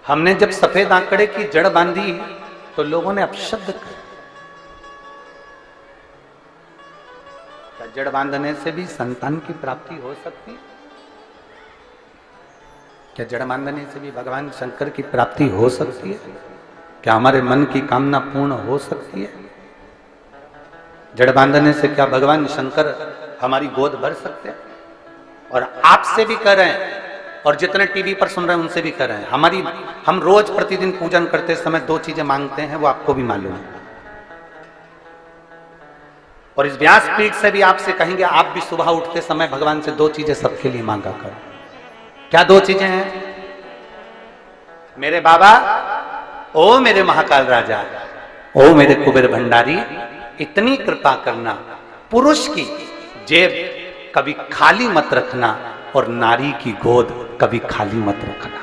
हमने जब सफेद आंकड़े की जड़ बांधी तो लोगों ने अपशब्द कहा। क्या जड़ बांधने से भी संतान की प्राप्ति हो सकती है? क्या जड़ बांधने से भी भगवान शंकर की प्राप्ति हो सकती है? क्या हमारे मन की कामना पूर्ण हो सकती है? जड़ बांधने से क्या भगवान शंकर हमारी गोद भर सकते हैं? और आपसे भी कर रहे हैं और जितने टीवी पर सुन रहे हैं उनसे भी कर रहे हैं। हम रोज प्रतिदिन पूजन करते समय 2 चीजें मांगते हैं, वो आपको भी मालूम है। और इस व्यासपीठ से भी आपसे कहेंगे, आप भी सुबह उठते समय भगवान से 2 चीजें सबके लिए मांगा करो। क्या 2 चीजें हैं? मेरे बाबा, ओ मेरे महाकाल राजा, ओ मेरे कुबेर भंडारी, इतनी कृपा करना, पुरुष की जेब कभी खाली मत रखना और नारी की गोद कभी खाली मत रखना।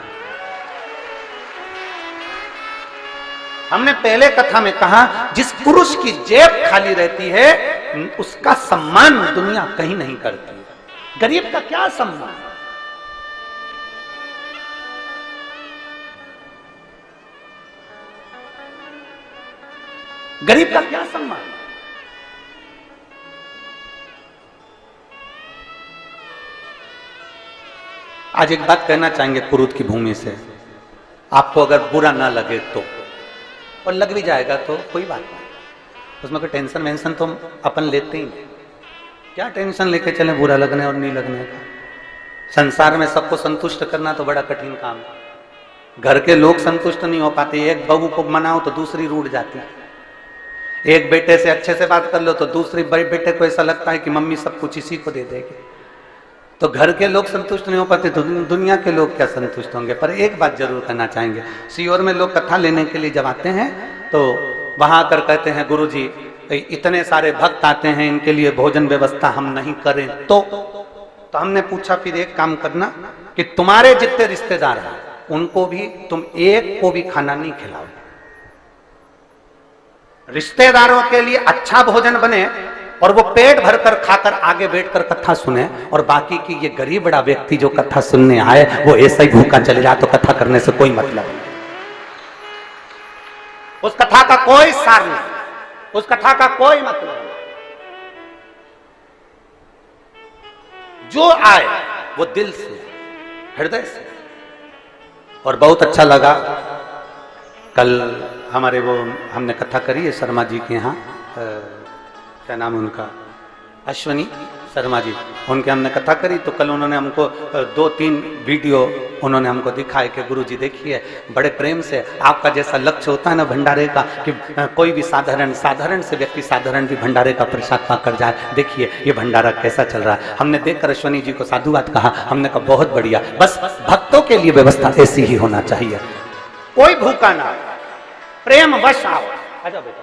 हमने पहले कथा में कहा, जिस पुरुष की जेब खाली रहती है उसका सम्मान दुनिया कहीं नहीं करती। गरीब का क्या सम्मान? गरीब का क्या सम्मान? आज एक बात कहना चाहेंगे कुरुद की भूमि से, आपको अगर बुरा ना लगे तो, और लग भी जाएगा तो कोई बात नहीं, उसमें कोई टेंशन वेंशन तो अपन लेते ही नहीं। क्या टेंशन लेके चले बुरा लगने और नहीं लगने का? संसार में सबको संतुष्ट करना तो बड़ा कठिन काम है। घर के लोग संतुष्ट नहीं हो पाते। एक बहू को मनाओ तो दूसरी रूठ जाती है। एक बेटे से अच्छे से बात कर लो तो दूसरी बड़े बेटे को ऐसा लगता है कि मम्मी सब कुछ इसी को दे देगी। तो घर के लोग संतुष्ट नहीं हो पाते तो दुनिया के लोग क्या संतुष्ट होंगे। पर एक बात जरूर करना चाहेंगे, सीहोर में लोग कथा लेने के लिए जब आते हैं तो वहां आकर कहते हैं, गुरुजी इतने सारे भक्त आते हैं, इनके लिए भोजन व्यवस्था हम नहीं करें तो हमने पूछा, फिर एक काम करना कि तुम्हारे जितने रिश्तेदार हैं उनको भी तुम एक को भी खाना नहीं खिलाओ। रिश्तेदारों के लिए अच्छा भोजन बने और वो पेट भरकर खाकर आगे बैठकर कथा सुने, और बाकी की ये गरीब बड़ा व्यक्ति जो कथा सुनने आए वो ऐसा ही भूखा चले जाए तो कथा करने से कोई मतलब नहीं। उस कथा का कोई सार नहीं, उस कथा का कोई मतलब नहीं। जो आए वो दिल से, हृदय से। और बहुत अच्छा लगा, कल हमारे वो हमने कथा करी है शर्मा जी के यहाँ, क्या नाम उनका, अश्वनी शर्मा जी, उनके हमने कथा करी। तो कल उन्होंने हमको 2-3 वीडियो उन्होंने हमको दिखाए कि गुरुजी देखिए, बड़े प्रेम से आपका जैसा लक्ष्य होता है ना भंडारे का, कि कोई भी साधारण से व्यक्ति साधारण भी भंडारे का प्रसाद पाकर जाए, देखिए ये भंडारा कैसा चल रहा है। हमने देखकर अश्वनी जी को साधुवाद कहा। हमने कहा बहुत बढ़िया, बस भक्तों के लिए व्यवस्था ऐसी ही होना चाहिए, कोई भूखा ना, प्रेम वश आओ। आजा बेटा,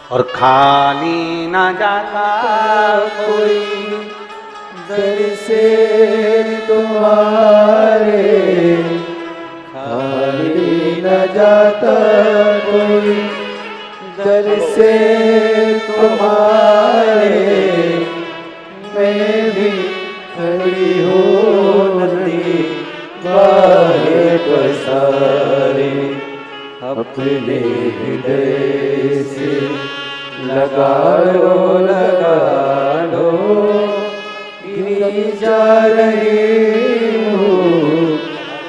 और खाली ना जाता कोई दर से तुम्हारे, खाली न जाता कोई दर से तुम्हारे। मैं भी खड़ी हो नदी बाहे पसारे, अपने हृदय से लगा लो गिरी जा रही हूँ,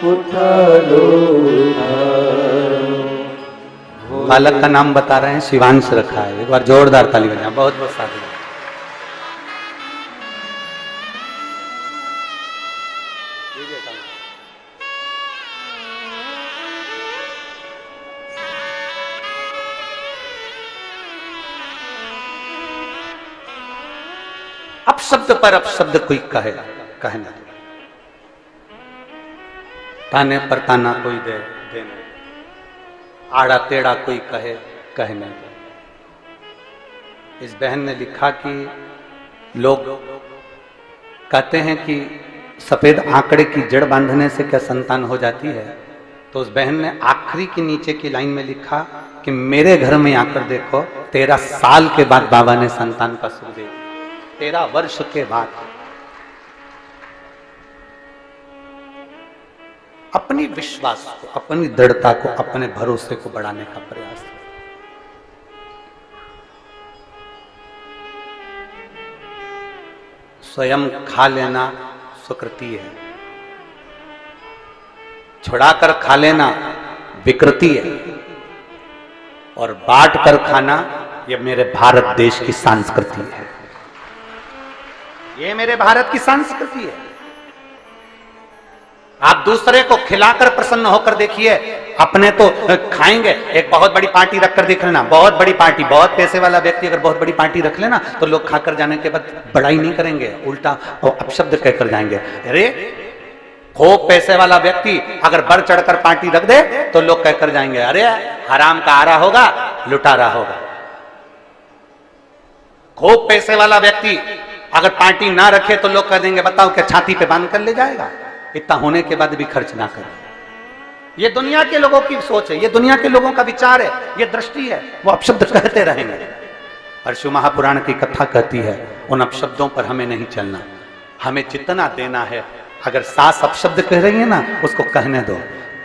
उठा लो। बालक का नाम बता रहे हैं, शिवांश रखा है। एक बार जोरदार ताली बजाएं। बहुत बहुत साधु। अपशब्द पर अपशब्द कोई कहना, ताने पर ताना कोई देने, आड़ा टेढ़ा कोई कहने। इस बहन ने लिखा कि लोग कहते हैं कि सफेद आंकड़े की जड़ बांधने से क्या संतान हो जाती है। तो उस बहन ने आखिरी की नीचे की लाइन में लिखा कि मेरे घर में आकर देखो, 13 साल के बाद बाबा ने संतान का सुख दे, 13 वर्ष के बाद। अपनी विश्वास को, अपनी दृढ़ता को, अपने भरोसे को बढ़ाने का प्रयास। स्वयं खा लेना सुकृति है, छुड़ाकर खा लेना विकृति है, और बांट कर खाना यह मेरे भारत देश की संस्कृति है। ये मेरे भारत की संस्कृति है। आप दूसरे को खिलाकर प्रसन्न होकर देखिए, अपने तो खाएंगे। एक बहुत बड़ी पार्टी रखकर देख लेना, बहुत बड़ी पार्टी, बहुत पैसे वाला व्यक्ति अगर बहुत बड़ी पार्टी रख लेना तो लोग खाकर जाने के बाद बड़ाई नहीं करेंगे, उल्टा अपशब्द कहकर जाएंगे। अरे खूब पैसे वाला व्यक्ति अगर बढ़ चढ़कर पार्टी रख दे तो लोग कहकर जाएंगे, अरे हराम का आ रहा होगा, लुटा रहा होगा। खूब पैसे वाला व्यक्ति अगर पार्टी ना रखे तो लोग कह देंगे, बताओ क्या छाती पे बांध कर ले जाएगा, इतना होने के बाद भी खर्च ना करे। ये दुनिया के लोगों की सोच है, ये दुनिया के लोगों का विचार है, ये दृष्टि है। वो अपशब्द कहते रहेंगे। और शिव महापुराण की कथा कहती है, उन अपशब्दों पर हमें नहीं चलना, हमें जितना देना है। अगर सास अपशब्द कह रही है ना, उसको कहने दो।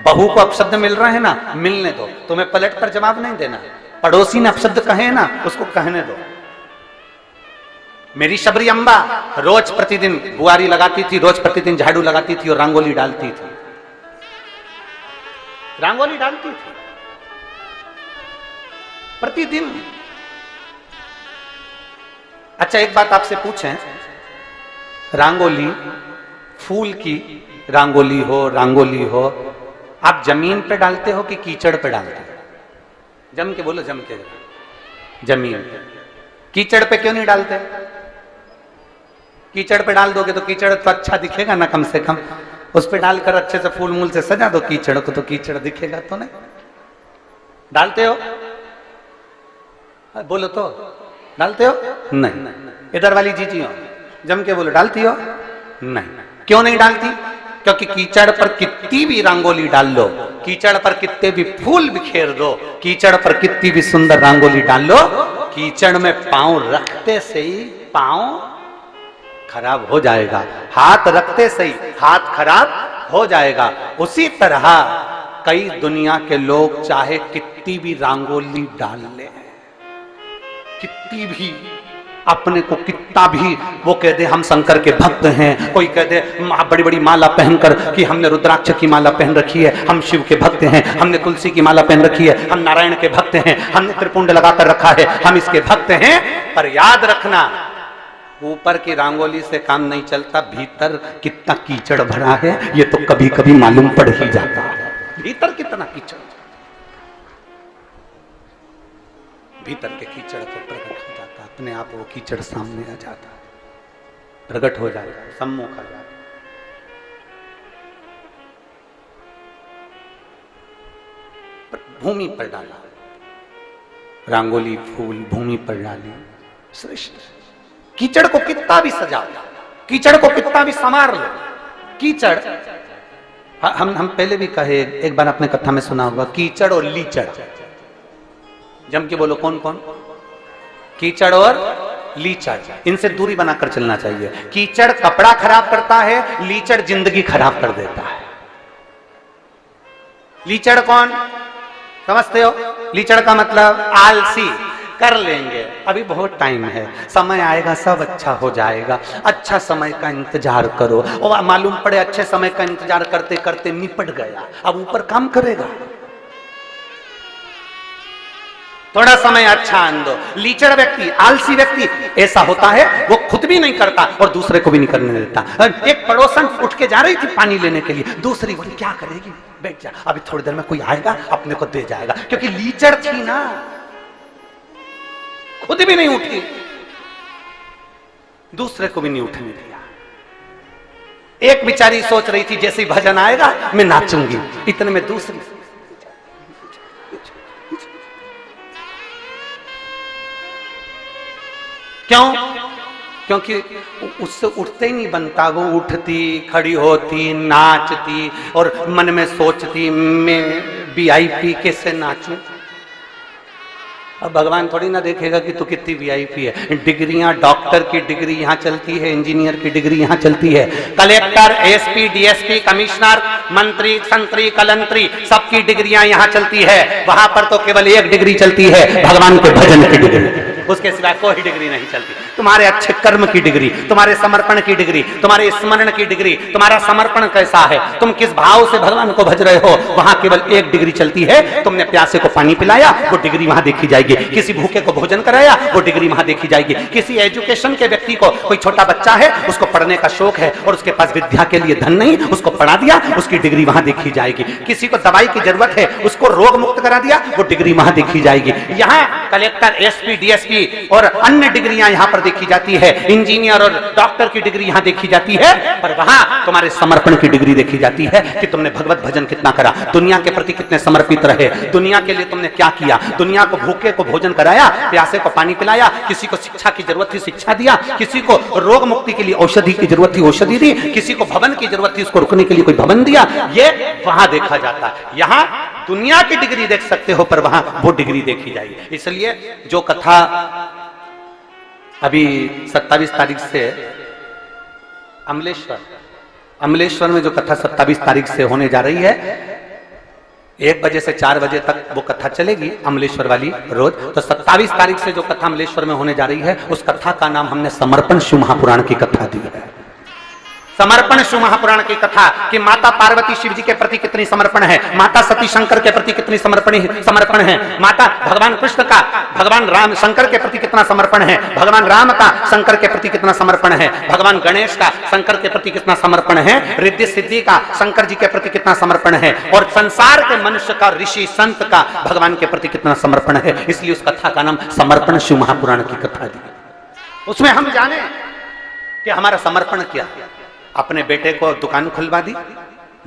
बहू को अपशब्द मिल रहे हैं ना, मिलने दो, तुम्हें पलट कर जवाब नहीं देना। पड़ोसी ने अपशब्द कहे ना, उसको कहने दो। मेरी शबरी अम्बा रोज प्रतिदिन बुआरी लगाती थी, रोज प्रतिदिन झाड़ू लगाती थी और रंगोली डालती थी, रंगोली डालती थी प्रतिदिन। अच्छा एक बात आपसे पूछें, रंगोली, फूल की रंगोली हो, आप जमीन पे डालते हो कि कीचड़ पे डालते हो? जम के बोलो, जम के। जमीन पे। कीचड़ पे क्यों नहीं डालते? कीचड़ पे डाल दोगे तो कीचड़ तो अच्छा दिखेगा ना, कम से कम उस पे डालकर अच्छे से फूल मूल से सजा दो कीचड़ को, तो कीचड़ दिखेगा तो नहीं। डालते हो? बोलो तो, डालते हो? नहीं। इधर वाली जीजी हो, जम के बोलो, डालती हो? नहीं। क्यों नहीं डालती? क्योंकि कीचड़ पर कितनी भी रंगोली डाल लो, कीचड़ पर कितने भी फूल बिखेर दो, कीचड़ पर कितनी भी सुंदर रंगोली डाल लो, कीचड़ में पांव रखते से ही पांव खराब हो जाएगा, हाथ रखते से ही हाथ खराब हो जाएगा। उसी तरह कई दुनिया के लोग चाहे कितनी भी रंगोली डाल ले, कितनी भी, अपने को कितना भी वो कह दे हम शंकर के भक्त हैं, कोई कह दे बड़ी बड़ी माला पहनकर कि हमने रुद्राक्ष की माला पहन रखी है, हम शिव के भक्त हैं, हमने तुलसी की माला पहन रखी है, हम नारायण के भक्त हैं, हमने त्रिपुंड लगाकर रखा है, हम इसके भक्त हैं। पर याद रखना, ऊपर की रंगोली से काम नहीं चलता, भीतर कितना कीचड़ भरा है ये तो कभी कभी मालूम पड़ ही जाता है। भीतर कितना कीचड़, भीतर के कीचड़ को प्रकट हो जाता, अपने आप वो कीचड़ सामने आ जाता, प्रकट हो जाता, सम्मुख आ जाता। भूमि पर डाला रंगोली, फूल भूमि पर डाली, श्रेष्ठ। कीचड़ को कितना भी सजा लो, कीचड़ को कितना भी संवार लो, कीचड़, हम पहले भी कहे, एक बार आपने कथा में सुना होगा, कीचड़ और लीचड़। जम के बोलो, कौन कौन? कीचड़ और लीचड़, इनसे दूरी बनाकर चलना चाहिए। कीचड़ कपड़ा खराब करता है, लीचड़ जिंदगी खराब कर देता है। लीचड़ कौन समझते हो? लीचड़ का मतलब आलसी, कर लेंगे, अभी बहुत टाइम है, समय आएगा सब अच्छा हो जाएगा, अच्छा समय का इंतजार करो। और मालूम पड़े अच्छे समय का इंतजार करते करते निपट गया, अब ऊपर काम करेगा, थोड़ा समय अच्छा आन दो। लीचड़ व्यक्ति, आलसी व्यक्ति ऐसा होता है, वो खुद भी नहीं करता और दूसरे को भी नहीं करने देता। एक पड़ोसन उठ के जा रही थी पानी लेने के लिए, दूसरी बोली क्या करेगी, बैठ जा, अभी थोड़ी देर में कोई आएगा अपने को दे जाएगा, क्योंकि लीचड़ थी ना, खुद भी नहीं उठी, दूसरे को भी नहीं उठने दिया। एक बेचारी सोच रही थी जैसे ही भजन आएगा मैं नाचूंगी, इतने में दूसरी, क्यों? क्योंकि उससे उठते ही नहीं बनता, वो उठती, खड़ी होती, नाचती और मन में सोचती मैं VIP कैसे नाचूं। अब भगवान थोड़ी ना देखेगा कि तू कितनी वीआईपी है। डिग्रियां, डॉक्टर की डिग्री यहाँ चलती है, इंजीनियर की डिग्री यहाँ चलती है, कलेक्टर, एसपी, डीएसपी, कमिश्नर, मंत्री, संतरी, कलंतरी, सबकी डिग्रियां यहाँ चलती है। वहां पर तो केवल एक डिग्री चलती है, भगवान के भजन की डिग्री, उसके सिवा कोई डिग्री नहीं चलती। तुम्हारे अच्छे कर्म की डिग्री, तुम्हारे समर्पण की डिग्री, तुम्हारे स्मरण की डिग्री, तुम्हारा समर्पण कैसा है, तुम किस भाव से भगवान को भज रहे हो, वहां केवल एक डिग्री चलती है। तुमने प्यासे को पानी पिलाया, वो डिग्री वहां देखी जाएगी। किसी भूखे को भोजन कराया, वो डिग्री वहां देखी जाएगी। किसी एजुकेशन के व्यक्ति को, कोई छोटा बच्चा है, उसको पढ़ने का शौक है और उसके पास विद्या के लिए धन नहीं, उसको पढ़ा दिया, उसकी डिग्री वहां देखी जाएगी। किसी को दवाई की जरूरत है, उसको रोग मुक्त करा दिया, वो डिग्री वहां देखी जाएगी। यहाँ कलेक्टर, एसपी, डीएसपी और अन्य डिग्रियां यहां पर देखी जाती है, इंजीनियर और डॉक्टर की डिग्री यहां देखी जाती है, पर वहां तुम्हारे समर्पण की डिग्री देखी जाती है कि तुमने भगवत भजन कितना करा, दुनिया के प्रति कितने समर्पित रहे, दुनिया के लिए तुमने क्या किया, दुनिया को भूखे को भोजन कराया, प्यासे को पानी पिलाया, किसी को शिक्षा की जरूरत थी शिक्षा दिया, किसी को रोग मुक्ति के लिए औषधि की जरूरत थी औषधि दी, किसी को भवन की जरूरत थी उसको रुकने के लिए कोई भवन दिया। ये वहां देखा जाता है। यहां दुनिया की डिग्री देख सकते हो, पर वहां वो डिग्री देखी जाएगी। इसलिए जो कथा अभी 27 तारीख से अमलेश्वर में जो कथा 27 तारीख से होने जा रही है, 1 बजे से 4 बजे तक वो कथा चलेगी अमलेश्वर वाली रोज। तो 27 तारीख से जो कथा अमलेश्वर में होने जा रही है, उस कथा का नाम हमने समर्पण शिव महापुराण की कथा दी है। समर्पण शिव महापुराण की कथा कि माता पार्वती शिव जी के प्रति कितनी समर्पण है, माता सती शंकर के प्रति कितनी समर्पण है, माता भगवान कृष्ण का भगवान राम शंकर के प्रति कितना समर्पण है, भगवान राम का शंकर के प्रति कितना समर्पण है, भगवान गणेश का शंकर के प्रति कितना समर्पण है, रिद्धि सिद्धि का शंकर जी के प्रति कितना समर्पण है, और संसार के मनुष्य का, ऋषि संत का भगवान के प्रति कितना समर्पण है। इसलिए उस कथा का नाम समर्पण शिव महापुराण की कथा दी। उसमें हम जाने कि हमारा समर्पण क्या है। अपने बेटे को दुकान खुलवा दी,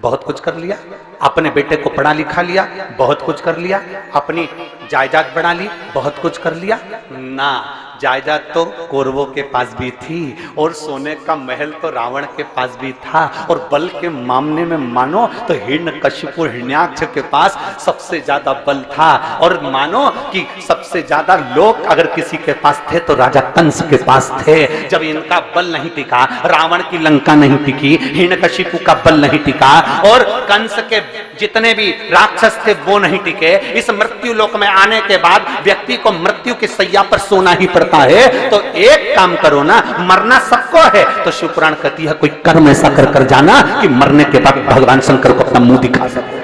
बहुत कुछ कर लिया, अपने बेटे को पढ़ा लिखा लिया, बहुत कुछ कर लिया, अपनी जायदाद बढ़ा ली, बहुत कुछ कर लिया ना। जायदाद तो कौरवों के पास भी थी और सोने का महल तो रावण के पास भी था, और बल के मामले में मानो तो हिरण्यकशिपु हिरण्याक्ष के पास सबसे ज्यादा बल था, और मानो कि सबसे ज्यादा लोग अगर किसी के पास थे तो राजा कंस के पास थे। जब इनका बल नहीं टिका, रावण की लंका नहीं टिकी, हिरण्यकशिपु का बल नहीं टिका, और कंस के जितने भी राक्षस थे वो नहीं टिके। इस मृत्यु लोक में आने के बाद व्यक्ति को मृत्यु की सैया पर सोना ही पड़ता है। तो एक काम करो ना, मरना सबको है, तो शिव पुराण कहती है कोई कर्म ऐसा कर कर जाना कि मरने के बाद भगवान शंकर को अपना मुंह दिखा सको।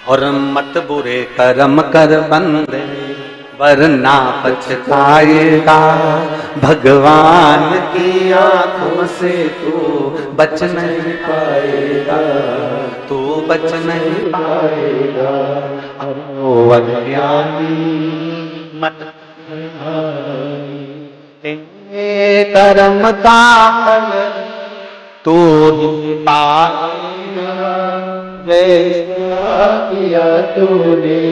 और मत बुरे कर्म कर बंदे वरना पछताएगा, भगवान की आंखों से तू बच नहीं पाएगा, तू बच नहीं पाएगा। ओ अज्ञानी मत तेरे कर्म का तू ही पाएगा, जैसा किया तूने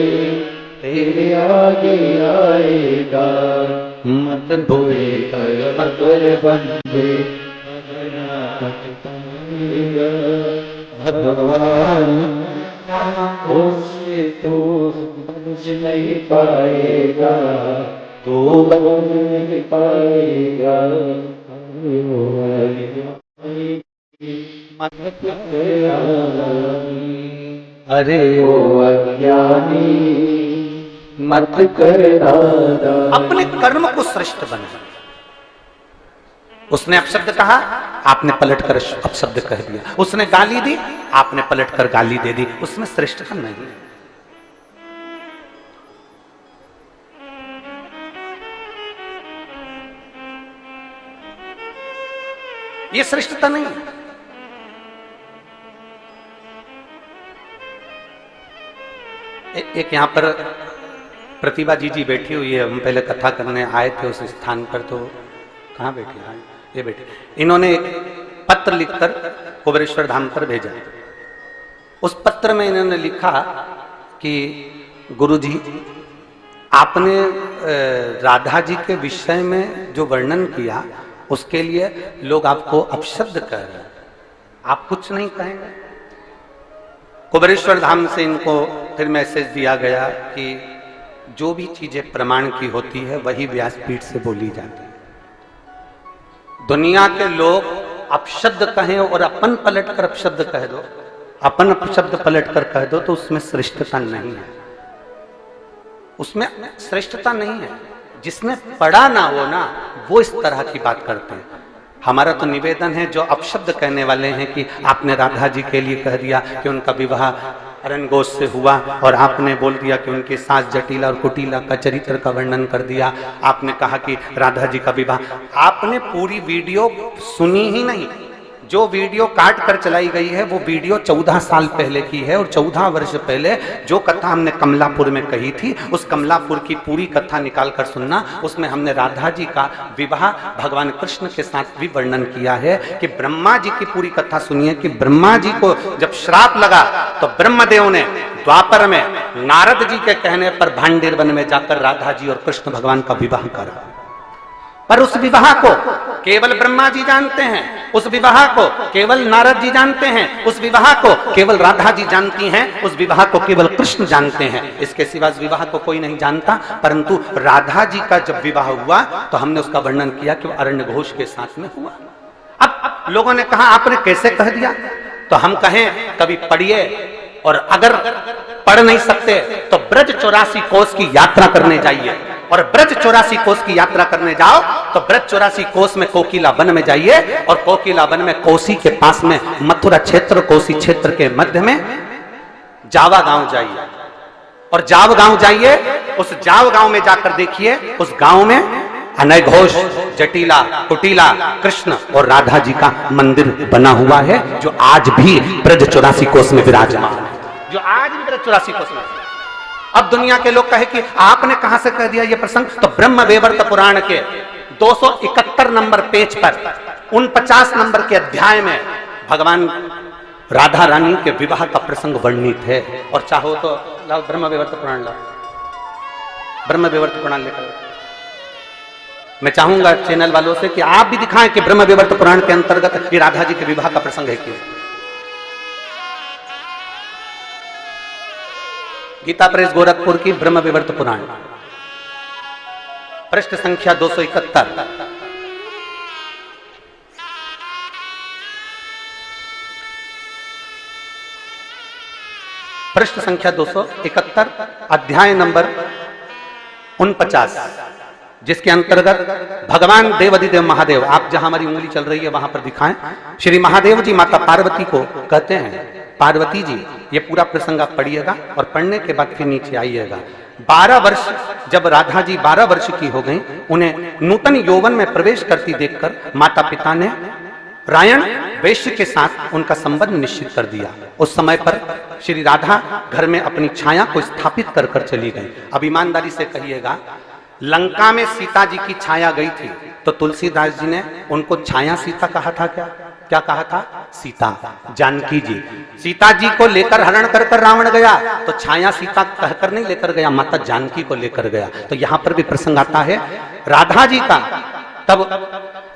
तेरे आगे आएगा। मत बुरे कर्म कर बंदे भगवान उससे तू बच नहीं पाएगा, तू बच नहीं पाएगा। अरे ओ अज्ञानी मत कर दादा, अपने कर्म को श्रेष्ठ बना। उसने अपशब्द कहा, आपने पलटकर अपशब्द कह दिया। उसने गाली दी, आपने पलटकर गाली दे दी। उसमें श्रेष्ठता नहीं। ये श्रेष्ठता नहीं। एक यहां पर प्रतिभा जी बैठी हुई है। हम पहले कथा करने आए थे उस स्थान पर, तो कहाँ बैठी है? ये बैठे। इन्होंने एक पत्र लिखकर कुबेरेश्वर धाम पर भेजा। उस पत्र में इन्होंने लिखा कि गुरुजी, आपने राधा जी के विषय में जो वर्णन किया उसके लिए लोग आपको अपशब्द कह रहे हैं, आप कुछ नहीं कहेंगे? कुबेरेश्वर धाम से इनको फिर मैसेज दिया गया कि जो भी चीजें प्रमाण की होती है वही व्यासपीठ से बोली जाती है। दुनिया के लोग अपशब्द कहें और अपन पलट कर अपशब्द कह दो, अपन अपशब्द पलट कर कह दो, तो उसमें श्रेष्ठता नहीं है, उसमें श्रेष्ठता नहीं है। जिसने पढ़ा ना हो ना, वो इस तरह की बात करते हैं। हमारा तो निवेदन है, जो अपशब्द कहने वाले हैं कि आपने राधा जी के लिए कह दिया कि उनका विवाह अरण्यघोष से हुआ, और आपने बोल दिया कि उनके सास जटिला और कुटिला का चरित्र का वर्णन कर दिया, आपने कहा कि राधा जी का विवाह, आपने पूरी वीडियो सुनी ही नहीं। जो वीडियो काट कर चलाई गई है वो वीडियो 14 साल पहले की है, और 14 वर्ष पहले जो कथा हमने कमलापुर में कही थी, उस कमलापुर की पूरी कथा निकाल कर सुनना। उसमें हमने राधा जी का विवाह भगवान कृष्ण के साथ भी वर्णन किया है कि ब्रह्मा जी की पूरी कथा सुनिए कि ब्रह्मा जी को जब श्राप लगा तो ब्रह्मदेव ने द्वापर में नारद जी के कहने पर भांडेर वन में जाकर राधा जी और कृष्ण भगवान का विवाह करा। पर उस विवाह को केवल ब्रह्मा जी जानते हैं, उस विवाह को केवल नारद जी जानते हैं, उस विवाह को केवल राधा जी जानती हैं, उस विवाह को केवल कृष्ण जानते हैं। इसके सिवा इस विवाह को कोई नहीं जानता। परंतु राधा जी का जब विवाह हुआ तो हमने उसका वर्णन किया कि वो अरण्यघोष के साथ में हुआ। अब लोगों ने कहा आपने कैसे कह दिया, तो हम कहें कभी पढ़िए, और अगर पढ़ नहीं सकते तो ब्रज 84 कोस की यात्रा करने जाइए, और ब्रज 84 कोस की यात्रा करने जाओ तो ब्रज 84 कोस में कोकिला वन में जाइए, और कोकिला वन में कोसी के पास में मथुरा क्षेत्र, कोसी क्षेत्र के मध्य में जावा गांव जाइए, और जाव गांव जाइए, उस जाव गांव में जाकर देखिए, उस गांव में अनयघोष, जटिला, कुटिला, कृष्ण और राधा जी का मंदिर बना हुआ है, जो आज भी ब्रज 84 कोस में विराजमान है, जो आज भी ब्रज 84 कोस में। अब दुनिया के लोग कहे कि आपने कहां से कह दिया ये प्रसंग, तो ब्रह्म वैवर्त पुराण के 271 नंबर पेज पर 49 नंबर के अध्याय में भगवान राधा रानी के विवाह का प्रसंग वर्णित है। और चाहो तो लाओ ब्रह्म वैवर्त पुराण, लाओ ब्रह्म वैवर्त पुराण लेकर। मैं चाहूंगा चैनल वालों से कि आप भी दिखाएं कि ब्रह्म वैवर्त पुराण के अंतर्गत ये राधा जी के विवाह का प्रसंग है क्यों। गीता प्रेस गोरखपुर की ब्रह्म वैवर्त पुराण, पृष्ठ संख्या 271, पृष्ठ संख्या 271, अध्याय नंबर 49, जिसके अंतर्गत भगवान देवाधिदेव महादेव, आप जहां हमारी उंगली चल रही है वहां पर दिखाएं, श्री महादेव जी माता पार्वती को कहते हैं, पार्वती जी, ये पूरा प्रसंग आप पढ़िएगा और पढ़ने के बाद फिर नीचे आइएगा। 12 वर्ष जब राधा जी 12 वर्ष की हो गई, उन्हें नूतन यौवन में प्रवेश करती देखकर माता पिता ने रायण वैश्य के साथ उनका संबंध निश्चित कर दिया। उस समय पर श्री राधा घर में अपनी छाया को स्थापित कर कर चली गई। अब ईमानदारी से कहिएगा, लंका में सीता जी की छाया गई थी तो तुलसीदास जी ने उनको छाया सीता कहा था। क्या कहा था? सीता, जानकी जी। सीता जी को लेकर हरण कर कर रावण गया तो छाया सीता कहकर नहीं लेकर गया, माता जानकी को लेकर गया। तो यहां पर भी प्रसंग आता है राधा जी का। तब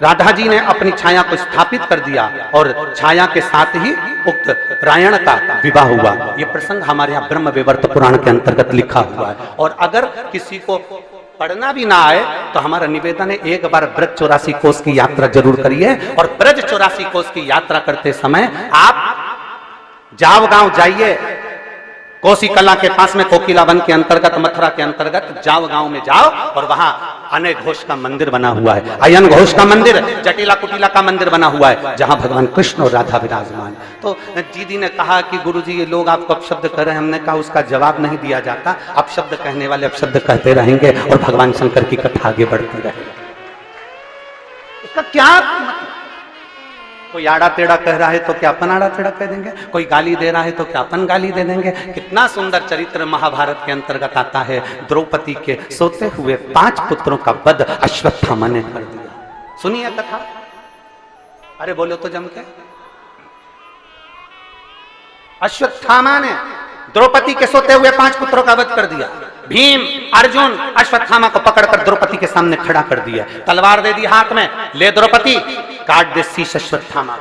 राधा जी ने अपनी छाया को स्थापित कर दिया और छाया के साथ ही उक्त रायण का विवाह हुआ। यह प्रसंग हमारे यहाँ ब्रह्म वैवर्त पुराण के अंतर्गत लिखा हुआ है। और अगर किसी को पढ़ना भी ना आए तो हमारा निवेदन है, एक बार ब्रज 84 कोस की यात्रा जरूर करिए। और ब्रज 84 कोस की यात्रा करते समय आप जाव गांव जाइए, कोसी कला के पास में कोकिला वन के अंतर्गत, मथुरा के अंतर्गत जाव गांव में जाओ और वहां अनय घोष का मंदिर बना हुआ है, अयन घोष का मंदिर, जटिला कुटिला का मंदिर बना हुआ है, जहां भगवान कृष्ण और राधा विराजमान। तो दीदी ने कहा कि गुरुजी ये लोग आपको अपशब्द कर रहे हैं। हमने कहा उसका जवाब नहीं दिया जाता, अपशब्द कहने वाले अपशब्द कहते रहेंगे और भगवान शंकर की कथा आगे बढ़ती रहेगी। इसका क्या, कोई आड़ा टेढ़ा कह रहा है तो क्या अपन आड़ा टेढ़ा कह देंगे, कोई गाली दे रहा है तो क्या अपन गाली दे देंगे। कितना सुंदर चरित्र महाभारत के अंतर्गत आता है। द्रौपदी के सोते हुए 5 पुत्रों का वध अश्वत्थामा ने कर दिया। सुनिए कथा, अरे बोलो तो जम के। अश्वत्थामा ने द्रौपदी के सोते हुए 5 पुत्रों का वध कर दिया। भीम अर्जुन अश्वत्थामा को पकड़कर द्रौपदी के सामने खड़ा कर दिया, तलवार दे दी हाथ में, ले द्रौपदी काट दे शीश अश्वत्थामा।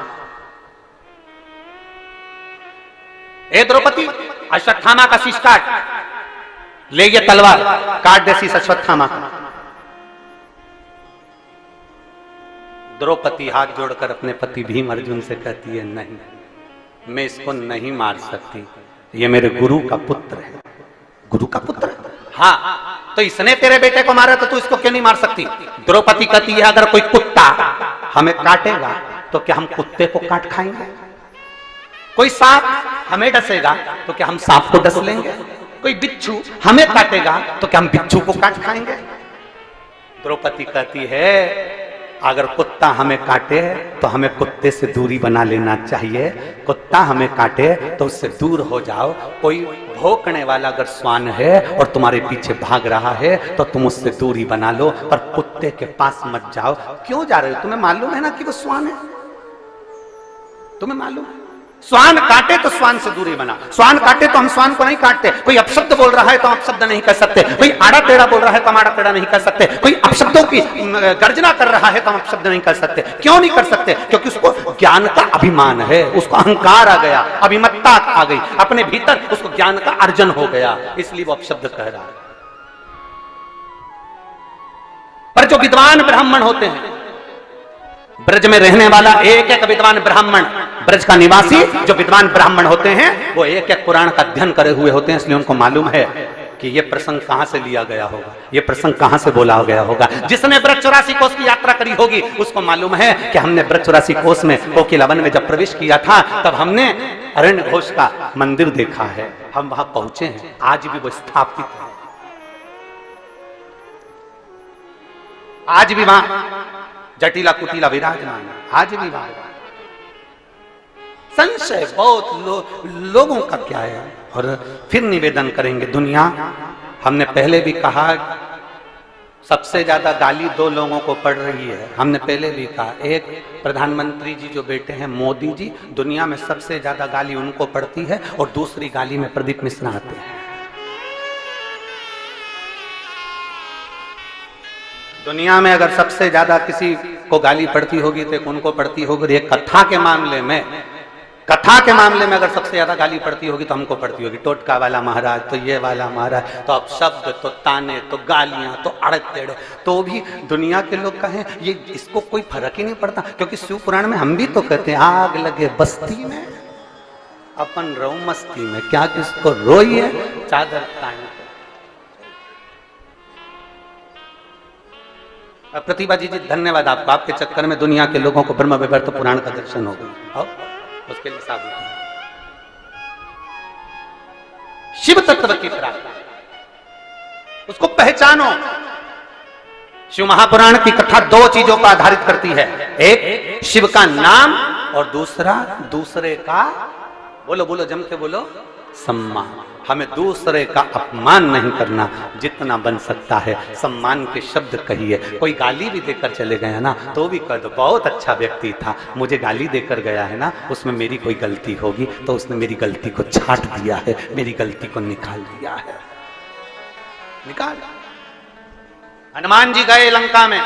ए द्रौपदी, अश्वत्थामा का शीश काट। ले ये तलवार, काट दे शीश अश्वत्थामा का। द्रौपदी हाथ जोड़कर अपने पति भीम अर्जुन से कहती है, नहीं, मैं इसको नहीं मार सकती, ये मेरे गुरु का पुत्र है। गुरु का पुत्र? हाँ, तो इसने तेरे बेटे को मारा तो तू इसको क्यों नहीं मार सकती? द्रौपदी कहती है, अगर कोई कुत्ता हमें काटेगा तो क्या हम कुत्ते को काट खाएंगे? कोई सांप हमें डसेगा तो क्या हम सांप को डस लेंगे? कोई बिच्छू हमें काटेगा तो क्या हम बिच्छू को काट खाएंगे? द्रौपदी कहती है, अगर कुत्ता हमें काटे तो हमें कुत्ते से दूरी बना लेना चाहिए। कुत्ता हमें काटे तो उससे दूर हो जाओ। कोई भौंकने वाला अगर श्वान है और तुम्हारे पीछे भाग रहा है तो तुम उससे दूरी बना लो, पर कुत्ते के पास मत जाओ। क्यों जा रहे हो? तुम्हें मालूम है ना कि वो श्वान है? तुम्हें मालूम है? श्वान काटे तो श्वान से दूरी बना। श्वान काटे तो हम श्वान को नहीं काटते। कोई अपशब्द बोल रहा है तो हम अपशब्द नहीं कह सकते। कोई आड़ा टेढ़ा बोल रहा है तो हम आड़ा टेढ़ा नहीं कह सकते। कोई अपशब्दों की गर्जना कर रहा है तो हम अपशब्द नहीं कर सकते। क्यों नहीं कर सकते? क्योंकि उसको ज्ञान का अभिमान है, उसको अहंकार आ गया, अभिमत्ता आ गई, अपने भीतर उसको ज्ञान का अर्जन हो गया, इसलिए वो अपशब्द कह रहा है। पर जो विद्वान ब्राह्मण होते हैं, ब्रज में रहने वाला एक एक विद्वान ब्राह्मण, ब्रज का निवासी जो विद्वान ब्राह्मण होते हैं, वो एक एक पुराण का अध्ययन करे हुए होते हैं, इसलिए उनको मालूम है कि ये प्रसंग कहां से लिया गया होगा, ये प्रसंग कहां से बोला गया होगा। जिसने ब्रज 84 कोस की यात्रा करी होगी उसको मालूम है कि हमने ब्रज 84 कोस में कोकिला वन में जब प्रवेश किया था तब हमने अरण्य घोष का मंदिर देखा है। हम वहां पहुंचे हैं, आज भी वो स्थापित है, आज भी वहां जटिला कुटिला विराजमान है, आज भी वहां। संशय बहुत लोगों का क्या है। और फिर निवेदन करेंगे, दुनिया, हमने पहले भी कहा सबसे ज्यादा गाली दो लोगों को पड़ रही है। हमने पहले भी कहा, एक प्रधानमंत्री जी जो बेटे हैं मोदी जी, दुनिया में सबसे ज्यादा गाली उनको पड़ती है, और दूसरी गाली में प्रदीप मिश्रा आते हैं। दुनिया में अगर सबसे ज्यादा किसी को गाली पड़ती होगी तो एक उनको पड़ती होगी। एक कथा के मामले में, कथा के मामले में अगर सबसे ज्यादा गाली पड़ती होगी तो हमको पड़ती होगी। टोटका वाला महाराज, तो ये वाला महाराज, तो अब शब्द, तो ताने, तो गालियां, तो अड़े टेढ़े, तो भी दुनिया के लोग कहें ये, इसको कोई फर्क ही नहीं पड़ता। क्योंकि शिव पुराण में हम भी तो कहते हैं, आग लगे बस्ती में अपन रो मस्ती में, क्या किसको रोई है चादर ताने। प्रतिभा जी धन्यवाद आपको, आपके चक्कर में दुनिया के लोगों को ब्रह्म विवर्त पुराण का दर्शन हो गया। उसके लिए साबुत शिव तत्व की प्राप्ति, उसको पहचानो। शिव महापुराण की कथा दो चीजों पर आधारित करती है, एक शिव का नाम और दूसरा दूसरे का, बोलो बोलो जम के बोलो, सम्मान। हमें दूसरे का अपमान नहीं करना, जितना बन सकता है सम्मान के शब्द कहिए। कोई गाली भी देकर चले गया ना तो भी कह दो, बहुत अच्छा व्यक्ति था, मुझे गाली देकर गया है ना, उसमें मेरी कोई गलती होगी तो उसने मेरी गलती को छाट दिया है, मेरी गलती को निकाल दिया है, निकाल। हनुमान जी गए लंका में,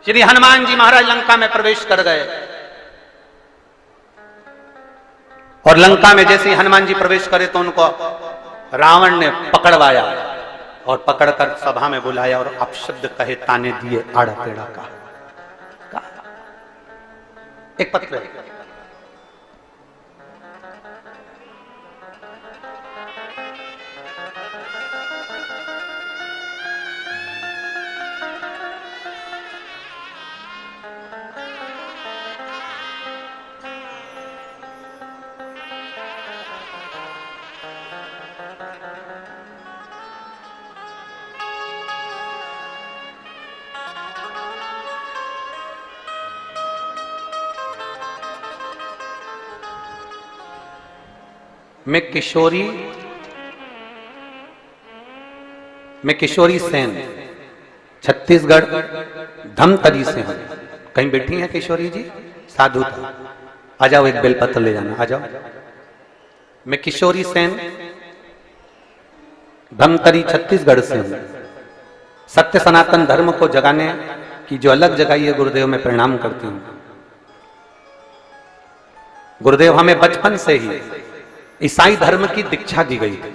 श्री हनुमान जी महाराज लंका में प्रवेश कर गए, और लंका में जैसे ही हनुमान जी प्रवेश करे तो उनको रावण ने पकड़वाया और पकड़कर सभा में बुलाया और अपशब्द कहे, ताने दिए, आड़ा टेढ़ा कहा। एक पत्र है, मैं किशोरी सेन, छत्तीसगढ़ धमतरी से हूं। कहीं बैठी हैं किशोरी जी? साधु था, आ जाओ, एक बेलपत्र ले जाना, आ जाओ। मैं किशोरी सेन धमतरी छत्तीसगढ़ से हूं। सत्य सनातन धर्म को जगाने की जो अलग जगाई है गुरुदेव, मैं प्रणाम करती हूं। गुरुदेव हमें बचपन से ही ईसाई धर्म की दीक्षा दी गई थी।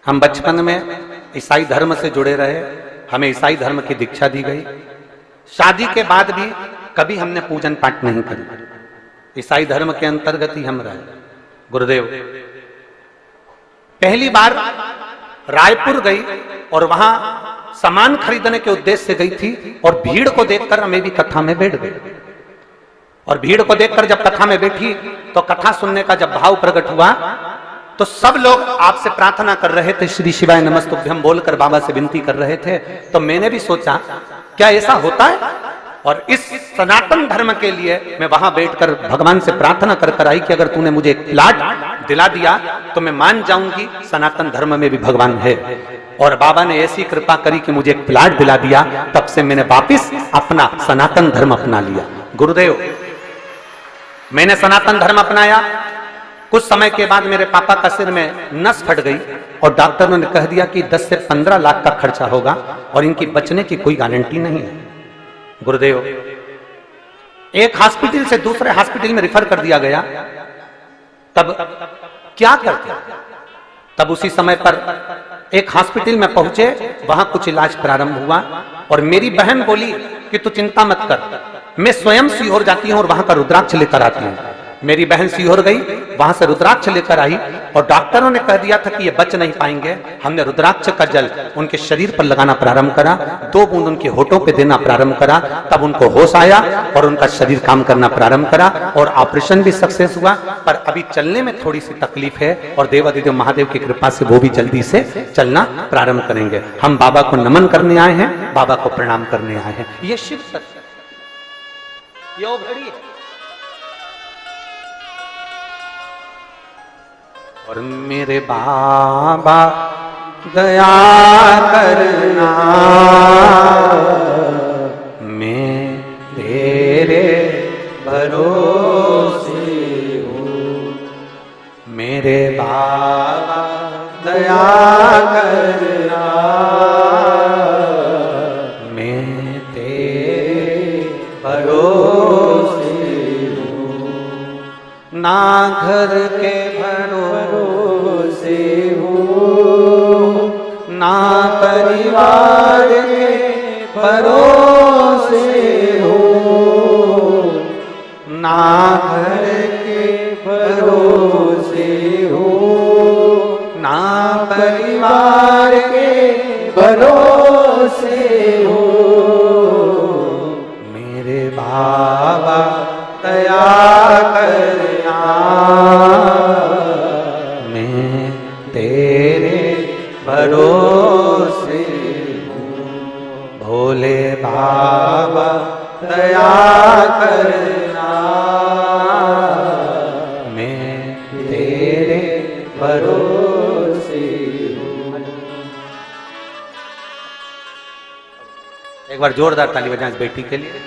हम बचपन में ईसाई धर्म से जुड़े रहे, हमें ईसाई धर्म की दीक्षा दी गई। शादी के बाद भी कभी हमने पूजन पाठ नहीं करी, ईसाई धर्म के अंतर्गत ही हम रहे। गुरुदेव पहली बार रायपुर गई और वहां सामान खरीदने के उद्देश्य से गई थी, और भीड़ को देखकर हमें भी कथा में बैठ गई। और भीड़ को देखकर जब कथा में बैठी तो कथा सुनने का जब भाव प्रकट हुआ तो सब लोग आपसे प्रार्थना कर रहे थे, श्री शिवाय नमस्तुभ्यम बोलकर बाबा से विनती कर रहे थे। तो मैंने भी सोचा क्या ऐसा होता है, और इस सनातन धर्म के लिए मैं वहां बैठकर भगवान से प्रार्थना कर कर आई कि अगर तूने मुझे एक प्लाट दिला दिया तो मैं मान जाऊंगी सनातन धर्म में भी भगवान है। और बाबा ने ऐसी कृपा करी कि मुझे एक प्लाट दिला दिया, तब से मैंने वापिस अपना सनातन धर्म अपना लिया। गुरुदेव मैंने सनातन धर्म अपनाया, कुछ समय के बाद मेरे पापा का सिर में नस फट गई और डॉक्टरों ने कह दिया कि 10 से 15 लाख का खर्चा होगा और इनकी बचने की कोई गारंटी नहीं है। गुरुदेव एक हॉस्पिटल से दूसरे हॉस्पिटल में रिफर कर दिया गया, तब क्या करते? तब उसी समय पर एक हॉस्पिटल में पहुंचे, वहां कुछ इलाज प्रारंभ हुआ और मेरी बहन बोली कि तू चिंता मत कर, मैं स्वयं सीहोर जाती हूं और वहां का रुद्राक्ष लेकर आती हूं। मेरी बहन सीहोर गई, वहां से रुद्राक्ष लेकर आई और डॉक्टरों ने कह दिया था कि ये बच नहीं पाएंगे। हमने रुद्राक्ष का जल उनके शरीर पर लगाना प्रारंभ करा, 2 बूंद उनके होठों पे देना प्रारंभ करा, तब उनको होश आया और उनका शरीर काम करना प्रारंभ करा और ऑपरेशन भी सक्सेस हुआ। पर अभी चलने में थोड़ी सी तकलीफ है और देवादिदेव महादेव की कृपा से वो भी जल्दी से चलना प्रारंभ करेंगे। हम बाबा को नमन करने आए हैं, बाबा को प्रणाम करने आए हैं। ये शिव सत्य, यो घड़ी है। और मेरे बाबा दया करना, मैं तेरे भरोसे हूँ। मेरे बाबा दया करना, मैं तेरे भरोसे हूँ। ना घर के ना परिवार के भरोसे हो, ना घर के भरोसे हो, ना परिवार के भरोसे हो। मेरे बाबा दया करना, मैं तेरे भरोसे हूँ। भोले बाबा दया करना, मैं तेरे भरोसे हूँ। एक बार जोरदार ताली बजाएं इस बेटी के लिए।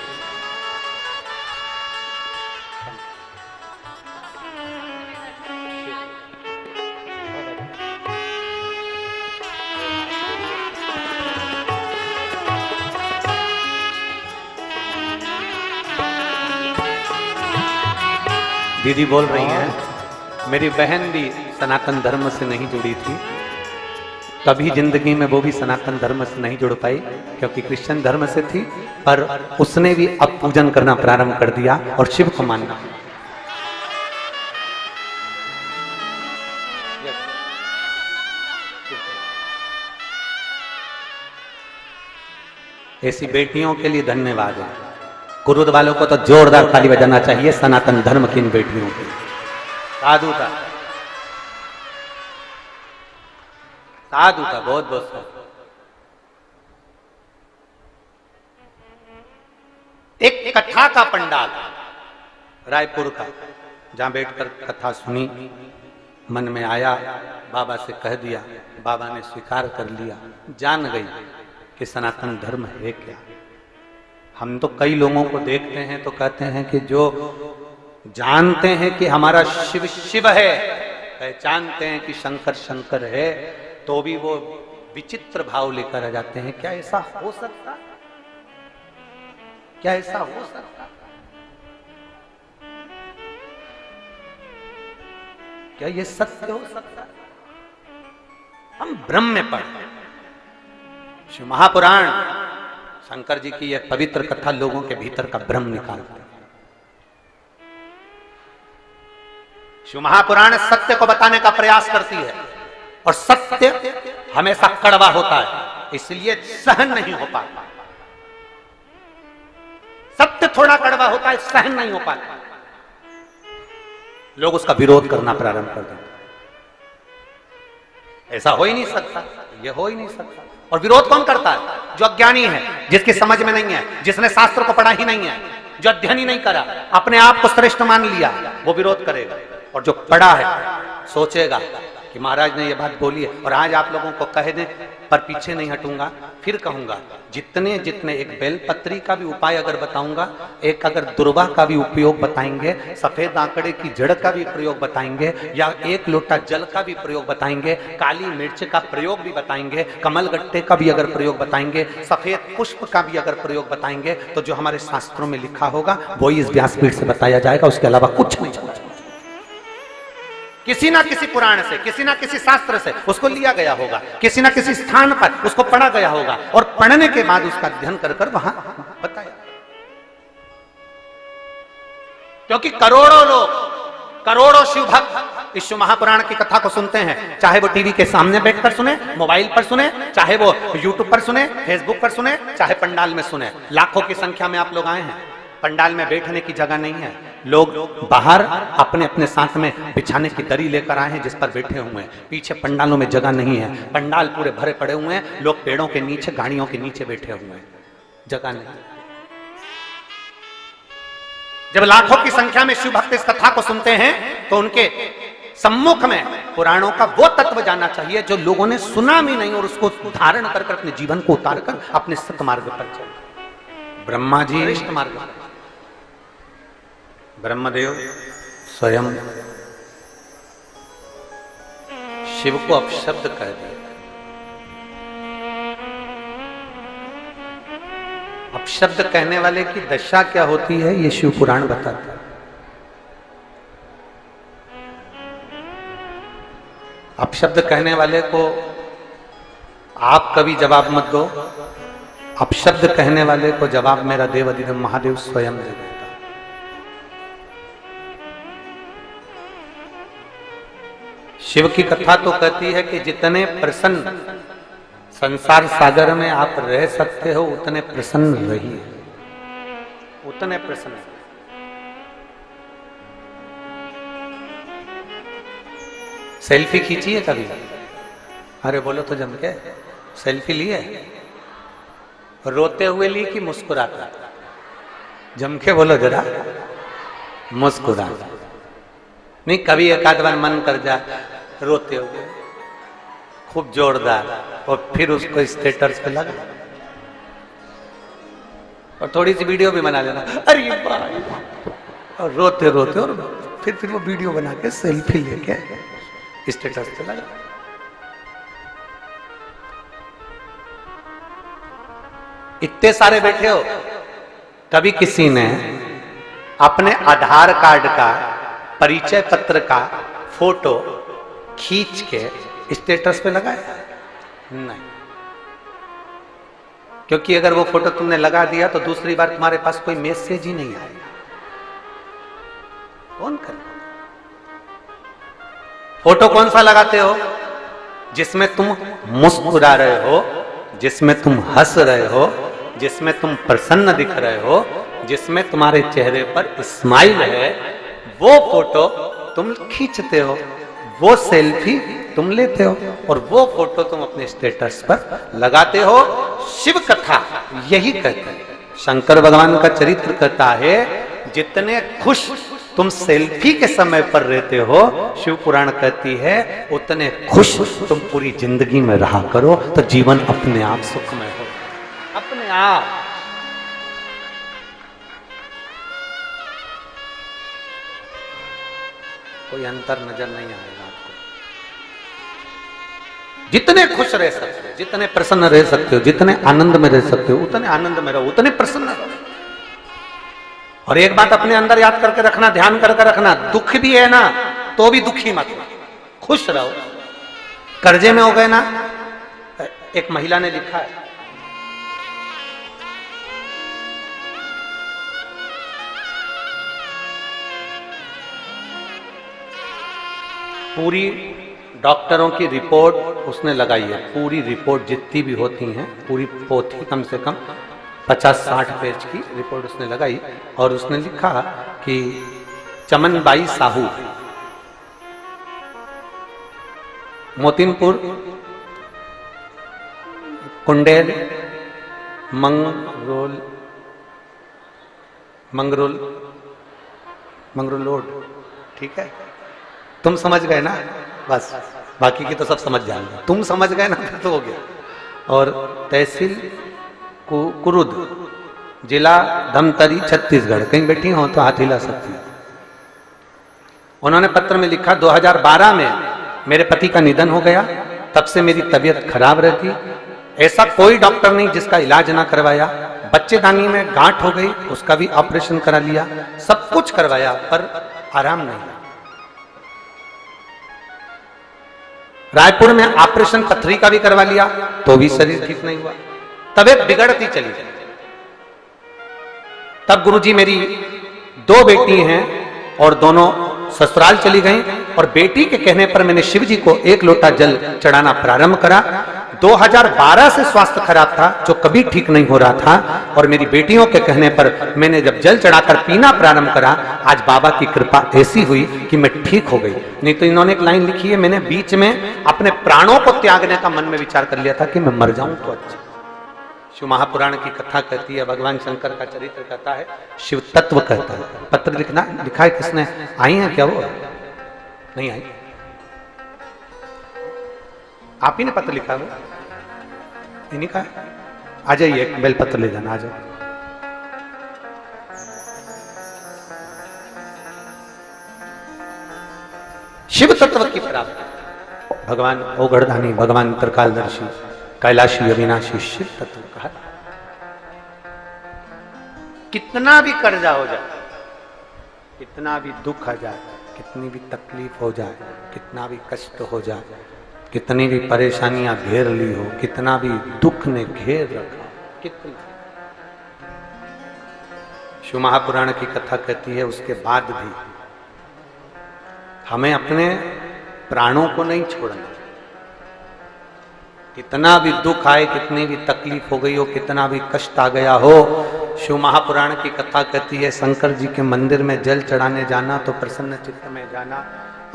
दीदी बोल रही हैं मेरी बहन भी सनातन धर्म से नहीं जुड़ी थी, तभी जिंदगी में वो भी सनातन धर्म से नहीं जुड़ पाई क्योंकि क्रिश्चियन धर्म से थी, पर उसने भी अब पूजन करना प्रारंभ कर दिया और शिव को मानना। ऐसी बेटियों के लिए धन्यवाद है। कुरुद वालों को तो जोरदार ताली बजाना चाहिए सनातन धर्म की इन बेटियों की। साधुता साधुता बहुत बहुत साधु। एक कथा का पंडाल रायपुर का, जहां बैठकर कथा सुनी, मन में आया, बाबा से कह दिया, बाबा ने स्वीकार कर लिया, जान गई कि सनातन धर्म है क्या। हम तो कई लोगों को देखते हैं तो कहते हैं कि जो जानते हैं कि हमारा शिव शिव है, पहचानते हैं कि शंकर शंकर है, तो भी वो विचित्र भाव लेकर आ जाते हैं। क्या ऐसा हो सकता? क्या ऐसा हो सकता? क्या ये सत्य हो सकता है? हम ब्रह्म में पढ़े। शिव महापुराण शंकर जी की यह पवित्र कथा लोगों के भीतर का भ्रम निकालती है। शिव महापुराण सत्य को बताने का प्रयास करती है और सत्य हमेशा कड़वा होता है, इसलिए सहन नहीं हो पाता। सत्य थोड़ा कड़वा होता है, सहन नहीं हो पाता, लोग उसका विरोध करना प्रारंभ कर देते। ऐसा हो ही नहीं सकता, यह हो ही नहीं सकता। और विरोध कौन करता है? जो अज्ञानी है, जिसकी समझ में नहीं है, जिसने शास्त्र को पढ़ा ही नहीं है, जो अध्ययन ही नहीं करा, अपने आप को श्रेष्ठ मान लिया, वो विरोध करेगा। और जो पढ़ा है सोचेगा कि महाराज ने ये बात बोली है और आज आप लोगों को कह दें, पर पीछे नहीं हटूंगा, फिर कहूंगा। जितने जितने एक बेलपत्री का भी उपाय अगर बताऊंगा, एक अगर दुर्वा का भी उपयोग बताएंगे, सफेद आंकड़े की जड़ का भी प्रयोग बताएंगे, या एक लोटा जल का भी प्रयोग बताएंगे, काली मिर्च का प्रयोग भी बताएंगे, कमल गट्टे का भी अगर प्रयोग बताएंगे, सफेद पुष्प का भी अगर प्रयोग बताएंगे, तो जो हमारे शास्त्रों में लिखा होगा वही इस व्यासपीठ से बताया जाएगा, उसके अलावा कुछ नहीं चलेगा। किसी ना किसी पुराण से, किसी ना किसी शास्त्र से उसको लिया गया होगा, किसी ना किसी स्थान पर उसको पढ़ा गया होगा, और पढ़ने के बाद उसका अध्ययन कर कर वहां बताया। क्योंकि करोड़ों लोग, करोड़ों शिव भक्त इस शिव महापुराण की कथा को सुनते हैं, चाहे वो टीवी के सामने बैठकर सुने, मोबाइल पर सुने, चाहे वो यूट्यूब पर सुने, फेसबुक पर सुने, चाहे पंडाल में सुने। लाखों की संख्या में आप लोग आए हैं। पंडाल में बैठने की जगह नहीं है, लोग बाहर अपने अपने साथ में बिछाने की दरी लेकर आए हैं जिस पर बैठे हुए हैं। पीछे पंडालों में जगह नहीं है, पंडाल पूरे भरे पड़े हुए हैं, लोग पेड़ों के नीचे, गाड़ियों के नीचे बैठे हुए हैं, जगह नहीं। जब लाखों की संख्या में शिव भक्त इस कथा को सुनते हैं तो उनके सम्मुख में पुराणों का वो तत्व जाना चाहिए जो लोगों ने सुना भी नहीं, और उसको धारण कर अपने जीवन को उतार कर अपने सत मार्ग पर चले। ब्रह्मा जी श्रेष्ठ मार्ग, ब्रह्मदेव स्वयं शिव को अपशब्द कह दिया। अपशब्द कहने वाले की दशा क्या होती है, ये शिव पुराण बताता है। अपशब्द कहने वाले को आप कभी जवाब मत दो, अपशब्द कहने वाले को जवाब मेरा देव अधिदेव महादेव स्वयं दे देता। शिव की कथा तो कहती है कि जितने प्रसन्न संसार सागर में आप रह सकते हो, उतने प्रसन्न रहिए, उतने प्रसन्न। सेल्फी खींची है कभी? अरे बोलो तो जम के, सेल्फी ली है? रोते हुए ली कि मुस्कुराता? जम के बोलो जरा, मुस्कुरा। नहीं, कभी एक आध बार मन कर जा रोते हुए खूब जोरदार, और फिर उसको स्टेटस पे लगा, और थोड़ी सी वीडियो भी बना लेना, अरे भाई, और रोते रोते, और फिर वो वीडियो बना के सेल्फी लेके स्टेटस पे लगा। इतने सारे बैठे हो, कभी किसी ने अपने आधार कार्ड का, परिचय पत्र का फोटो खींच के स्टेटस पे लगाया? नहीं, क्योंकि अगर वो फोटो तुमने लगा दिया तो दूसरी बार तुम्हारे पास कोई मैसेज ही नहीं आएगा। कौन कर? फोटो कौन सा लगाते हो? जिसमें तुम मुस्कुरा रहे हो, जिसमें तुम हंस रहे हो, जिसमें तुम प्रसन्न दिख रहे हो, जिसमें तुम्हारे चेहरे पर स्माइल है, वो फोटो तुम खींचते हो, वो सेल्फी तुम लेते हो, और वो फोटो तुम अपने स्टेटस पर लगाते हो। शिव कथा यही कहती है, शंकर भगवान का चरित्र कहता है, जितने खुश तुम सेल्फी के समय पर रहते हो, शिव पुराण कहती है, उतने खुश तुम पूरी जिंदगी में रहा करो, तो जीवन अपने आप सुखमय हो, अपने आप। कोई अंतर नजर नहीं आएगा आपको। जितने खुश रह सकते हो, जितने प्रसन्न रह सकते हो, जितने आनंद में रह सकते हो, उतने आनंद में रहो, उतने प्रसन्न रहो। और एक बात अपने अंदर याद करके रखना, ध्यान करके रखना, दुख भी है ना तो भी दुखी मत हो। खुश रहो। कर्जे में हो गए ना, एक महिला ने लिखा है, पूरी डॉक्टरों की रिपोर्ट उसने लगाई है, पूरी रिपोर्ट जितनी भी होती हैं, पूरी पोथी कम से कम 50-60 पेज की रिपोर्ट उसने लगाई, और उसने लिखा कि चमनबाई साहू, मोतीनपुर, कुंडेल, मंगरोलोड, ठीक है, तुम समझ गए ना, बस बाकी की तो सब समझ जाएंगे, तुम समझ गए ना तो हो गया। और तहसील कुरुद, जिला धमतरी, छत्तीसगढ़, कहीं बैठी हो तो हाथ हिला सकती है। उन्होंने पत्र में लिखा, 2012 में मेरे पति का निधन हो गया, तब से मेरी तबीयत खराब रहती, ऐसा कोई डॉक्टर नहीं जिसका इलाज ना करवाया, बच्चेदानी में गांठ हो गई, उसका भी ऑपरेशन करा लिया, सब कुछ करवाया पर आराम नहीं। रायपुर में ऑपरेशन पथरी का भी करवा लिया तो भी शरीर ठीक नहीं हुआ, तबीयत बिगड़ती चली गई। तब गुरुजी, मेरी 2 बेटी हैं और दोनों ससुराल चली गईं, और बेटी के कहने पर मैंने शिव जी को 1 लोटा जल चढ़ाना प्रारंभ करा। 2012 से स्वास्थ्य खराब था, जो कभी ठीक नहीं हो रहा था, और मेरी बेटियों के कहने पर मैंने जब जल चढ़ाकर पीना प्रारंभ करा, आज बाबा की कृपा ऐसी हुई कि मैं ठीक हो गई। नहीं तो इन्होंने एक लाइन लिखी है, मैंने बीच में अपने प्राणों को त्यागने का मन में विचार कर लिया था कि मैं मर जाऊं तो अच्छा। शिव महापुराण की कथा कहती है, भगवान शंकर का चरित्र कहता है, शिव तत्व कहता है। पत्र लिखा है किसने? आई है क्या वो? नहीं आई, आप ही ने पत्र लिखा, वो इन्हीं का। आ जाइए, बेलपत्र ले जाना, आ जाओ। शिव तत्व की प्राप्ति, भगवान ओगढ़धानी, भगवान त्रिकालदर्शी, कैलाशी, अविनाशी, शिव तत्व कहा। कितना भी कर्जा हो जाए, कितना भी दुख आ जाए, कितनी भी तकलीफ हो जाए, कितना भी कष्ट हो जाए, कितनी भी परेशानियां घेर ली हो, कितना भी दुख ने घेर रखा, कितना, शिव महापुराण की कथा कहती है, उसके बाद भी हमें अपने प्राणों को नहीं छोड़ना। कितना भी दुख आए, कितनी भी तकलीफ हो गई हो, कितना भी कष्ट आ गया हो, शिव महापुराण की कथा कहती है, शंकर जी के मंदिर में जल चढ़ाने जाना तो प्रसन्न चित्त में जाना,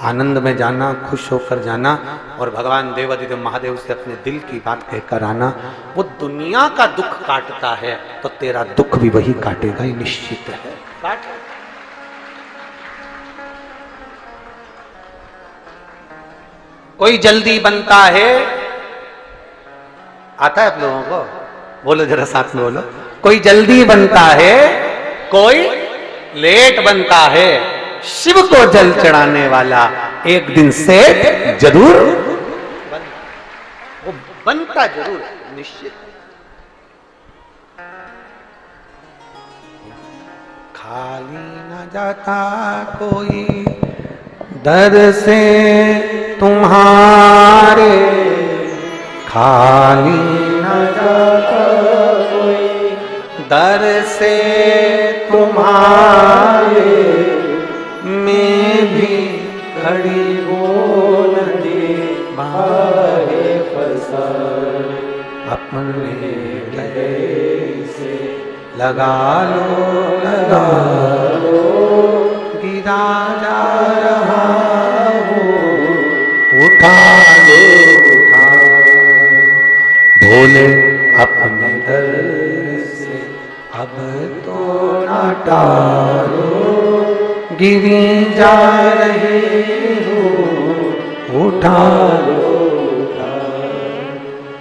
आनंद में जाना, खुश होकर जाना, और भगवान देवाधिदेव महादेव से अपने दिल की बात कहकर आना। वो दुनिया का दुख काटता है तो तेरा दुख भी वही काटेगा, ये निश्चित है। कोई जल्दी बनता है, आता है आप लोगों को? बोलो जरा साथ में बोलो। कोई जल्दी बनता है, कोई लेट बनता है, शिव को जल चढ़ाने वाला एक दिन सेठ जरूर वो बनता जरूर, निश्चित। खाली न जाता कोई दर से तुम्हारे, खाली न जाता कोई दर से तुम्हारे, मैं भी खड़ी हो नदी बाहे पसार, अपने गले से लगा लो, गिरा जा रहा हो, उठा लो, बोले अपने दर से अब तो ना टालो, गिरी जा रही हो, उठा लो,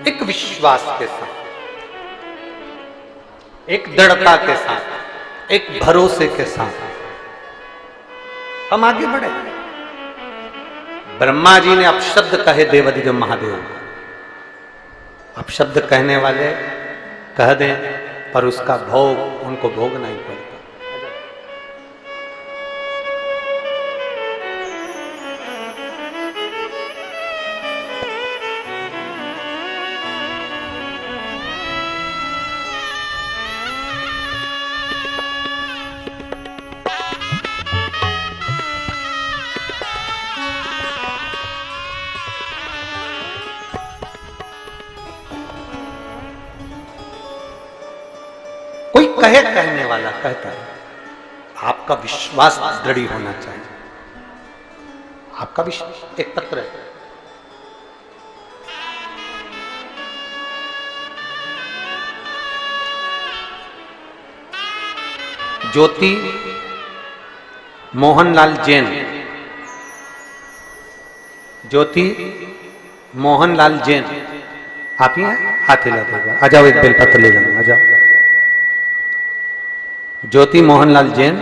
एक विश्वास के साथ, एक दृढ़ता के साथ, एक भरोसे के साथ हम आगे बढ़े। ब्रह्मा जी ने अपशब्द कहे देवाधिदेव महादेव, अपशब्द कहने वाले कह दें पर उसका भोग उनको भोगना ही पड़ता। कहे, कहने वाला कहता है, आपका विश्वास दृढ़ होना चाहिए। आपका विश्वास, एक पत्र है, ज्योति मोहनलाल जैन, ज्योति मोहनलाल जैन, आप ही हैं? हाथ हिला देगा, आ जाओ, एक बेलपत्र ले लेना, आ जाओ। ज्योति मोहनलाल जैन,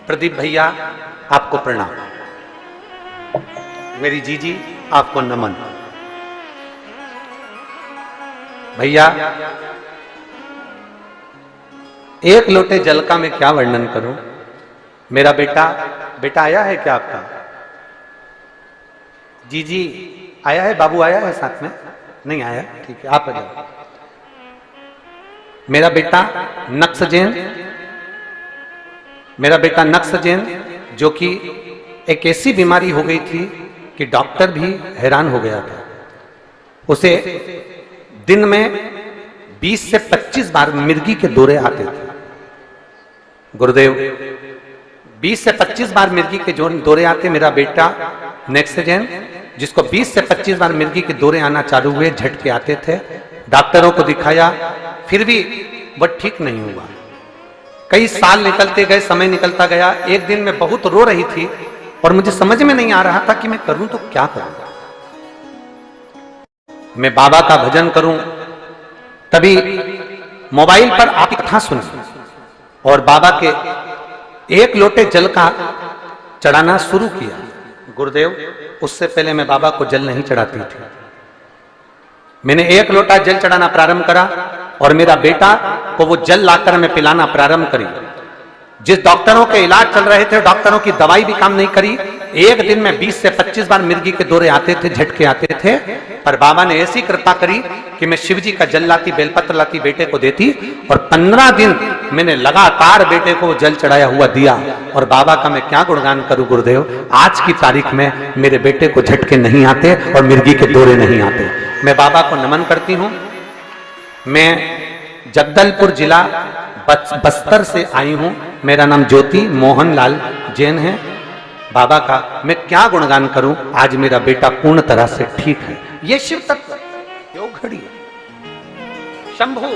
प्रदीप भैया आपको प्रणाम, मेरी जीजी आपको नमन। भैया एक लोटे जल का मैं क्या वर्णन करूं। मेरा बेटा आया है क्या आपका? जीजी आया है, बाबू आया है साथ में? नहीं आया, ठीक है, आप आ जाओ। मेरा बेटा नक्स जैन, मेरा बेटा नक्स जैन, जो कि एक ऐसी बीमारी हो गई थी कि डॉक्टर भी हैरान हो गया था। उसे दिन में 20 से 25 बार मिर्गी के दौरे आते थे। गुरुदेव 20 से 25 बार मिर्गी के दौरे आते। मेरा बेटा नेक्स्ट जैन, जिसको 20 से 25 बार मिर्गी के दौरे आना चालू हुए, झटके आते थे, डॉक्टरों को दिखाया, फिर भी वह ठीक नहीं हुआ। कई साल निकलते गए, समय निकलता गया। एक दिन मैं बहुत रो रही थी और मुझे समझ में नहीं आ रहा था कि मैं करूं तो क्या करूं। मैं बाबा का भजन करूं, तभी मोबाइल पर आपकी कथा सुनी और बाबा के एक लोटे जल का चढ़ाना शुरू किया। गुरुदेव उससे पहले मैं बाबा को जल नहीं चढ़ाती थी। मैंने एक लोटा जल चढ़ाना प्रारंभ करा और मेरा बेटा को वो जल लाकर मैं पिलाना प्रारंभ करी। जिस डॉक्टरों के इलाज चल रहे थे, डॉक्टरों की दवाई भी काम नहीं करी। एक दिन में 20 से 25 बार मिर्गी के दौरे आते थे, झटके आते थे, पर बाबा ने ऐसी कृपा करी कि मैं शिव जी का जल लाती, बेलपत्र लाती, बेटे को देती और 15 दिन मैंने लगातार बेटे को जल चढ़ाया हुआ दिया। और बाबा का मैं क्या गुणगान करूं गुरुदेव, आज की तारीख में मेरे बेटे को झटके नहीं आते और मिर्गी के दौरे नहीं आते। मैं बाबा को नमन करती हूं। मैं जगदलपुर जिला बस्तर से आई हूं। मेरा नाम ज्योति मोहनलाल जैन है। बाबा का मैं क्या गुणगान करूं, आज मेरा बेटा पूर्ण तरह से ठीक है। ये शिव तत्व, योग घड़ी, शंभु।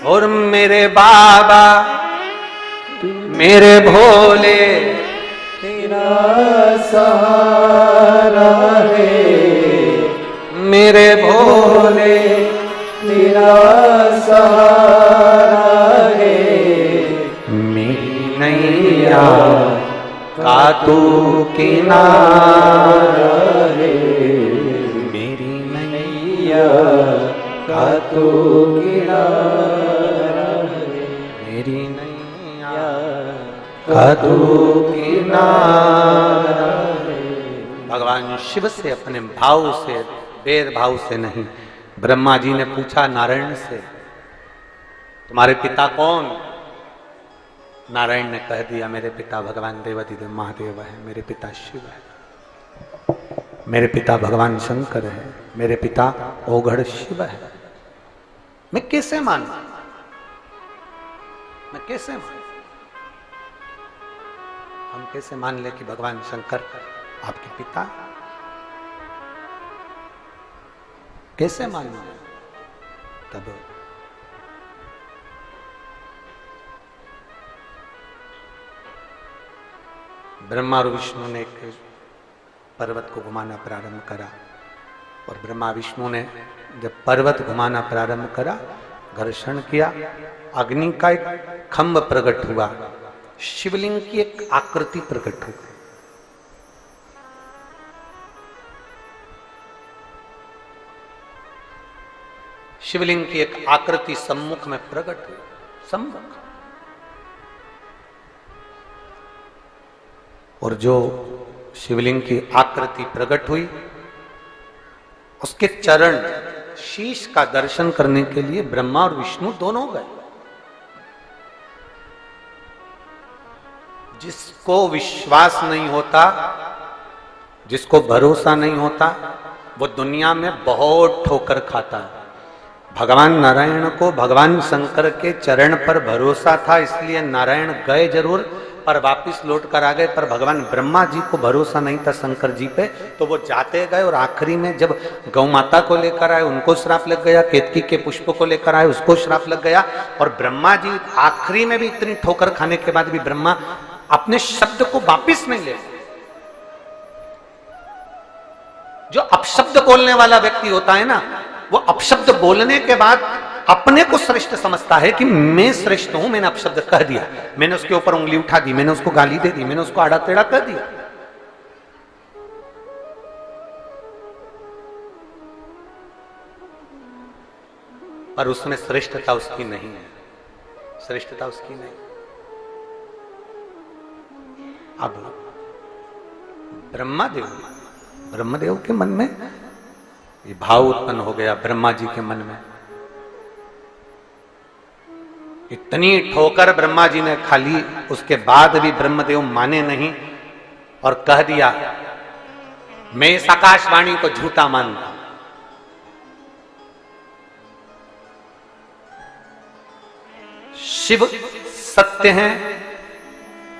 और मेरे बाबा मेरे भोले तेरा सहारा है, मेरे भोले तेरा सहारा है। मेरी नैया का तू किनारा है, मेरी नैया का तू किनारा है, मेरी नैया का तू किनारा है। भगवान शिव से अपने भाव से, वेद भाव से नहीं। ब्रह्मा जी ने पूछा नारायण से, तुम्हारे पिता कौन? नारायण ने कह दिया, मेरे पिता भगवान देवाधिदेव महादेव है, मेरे पिता शिव है, मेरे पिता भगवान शंकर है, मेरे पिता ओघड़ शिव है। मैं कैसे मानूं? मैं कैसे मानूं? हम कैसे मान ले कि भगवान शंकर आपके पिता? कैसे मानूं? तब ब्रह्मा और विष्णु ने एक पर्वत को घुमाना प्रारंभ करा और ब्रह्मा विष्णु ने जब पर्वत घुमाना प्रारंभ करा, घर्षण किया, अग्नि का एक खंभ प्रकट हुआ, शिवलिंग की एक आकृति प्रकट हुई। शिवलिंग की एक आकृति सम्मुख में प्रकट हुई, सम्मुख। और जो शिवलिंग की आकृति प्रकट हुई, उसके चरण शीश का दर्शन करने के लिए ब्रह्मा और विष्णु दोनों गए। जिसको विश्वास नहीं होता, जिसको भरोसा नहीं होता, वो दुनिया में बहुत ठोकर खाता है। भगवान नारायण को भगवान शंकर के चरण पर भरोसा था, इसलिए नारायण गए जरूर पर वापिस लौट कर आ गए। पर भगवान ब्रह्मा जी को भरोसा नहीं था शंकर जी पे, तो वो जाते गए और आखिरी में जब गौ माता को लेकर आए उनको श्राप लग गया, केतकी के पुष्प को लेकर आए उसको श्राप लग गया। और ब्रह्मा जी आखिरी में भी इतनी ठोकर खाने के बाद भी ब्रह्मा अपने शब्द को वापिस नहीं ले। जो अपशब्द बोलने वाला व्यक्ति होता है ना, वो अपशब्द बोलने के बाद अपने को श्रेष्ठ समझता है कि मैं श्रेष्ठ हूं, मैंने अपशब्द कह दिया, मैंने उसके ऊपर उंगली उठा दी, मैंने उसको गाली दे दी, मैंने उसको आड़ा टेढ़ा कर दिया। पर उसमें श्रेष्ठता उसकी नहीं है, श्रेष्ठता उसकी नहीं। अब ब्रह्मदेव के मन में ये भाव उत्पन्न हो गया, ब्रह्मा जी के मन में। इतनी ठोकर ब्रह्मा जी ने खा ली, उसके बाद भी ब्रह्मदेव माने नहीं और कह दिया, मैं इस आकाशवाणी को झूठा मानता हूं। शिव सत्य हैं,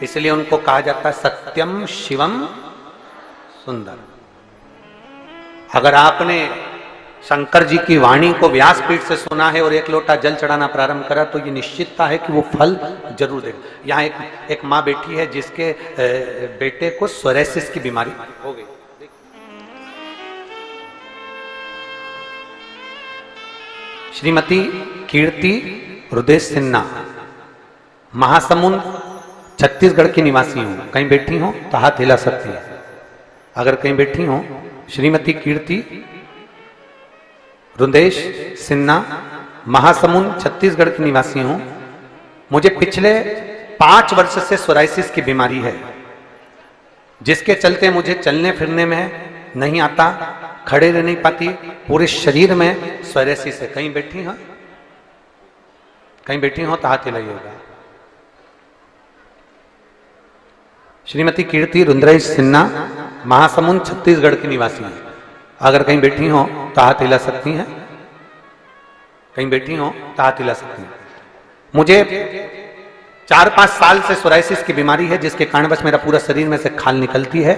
इसलिए उनको कहा जाता है सत्यम शिवम सुंदर। अगर आपने शंकर जी की वाणी को व्यासपीठ से सुना है और एक लोटा जल चढ़ाना प्रारंभ करा, तो ये निश्चितता है कि वो फल जरूर देगा। यहाँ एक माँ बैठी है जिसके बेटे को सोरेसिस की बीमारी हो गई। श्रीमती कीर्ति हृदय सिन्हा, महासमुंद छत्तीसगढ़ की निवासी हूं। कहीं बैठी हो तो हाथ हिला सकती है। अगर कहीं बैठी हो, श्रीमती कीर्ति रुदेश सिन्हा, महासमुंद छत्तीसगढ़ की निवासी हूं। मुझे पिछले 5 वर्ष से सोराइसिस की बीमारी है, जिसके चलते मुझे चलने फिरने में नहीं आता, खड़े रह नहीं पाती, पूरे शरीर में सोराइसिस है। कहीं बैठी हो, कहीं बैठी हो तो हाथ हिलाइएगा। श्रीमती कीर्ति रुद्रेश सिन्हा, महासमुंद छत्तीसगढ़ की निवासी है। अगर कहीं बैठी हो तो हाथ हिला सकती हैं, कहीं बैठी हो तो हाथ हिला सकती हैं। मुझे 4-5 साल से सोराइसिस की बीमारी है, जिसके कारणवश मेरा पूरा शरीर में से खाल निकलती है,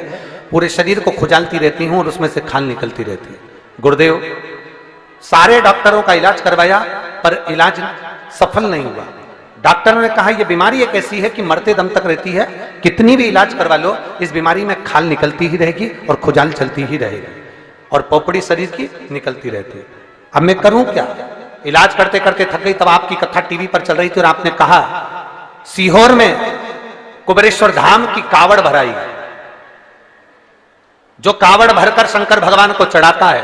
पूरे शरीर को खुजालती रहती हूं और उसमें से खाल निकलती रहती है। गुरुदेव, सारे डॉक्टरों का इलाज करवाया पर इलाज सफल नहीं हुआ। डॉक्टरों ने कहा यह बीमारी एक ऐसी है कि मरते दम तक रहती है, कितनी भी इलाज करवा लो इस बीमारी में खाल निकलती ही रहेगी और खुजाल चलती ही रहेगी और पोपड़ी शरीर की निकलती रहती है। अब मैं करूं क्या? इलाज करते करते थक गई। तब आपकी कथा टीवी पर चल रही थी और आपने कहा सीहोर में कुबेरेश्वर धाम की कावड़ भराई, जो कावड़ भरकर शंकर भगवान को चढ़ाता है।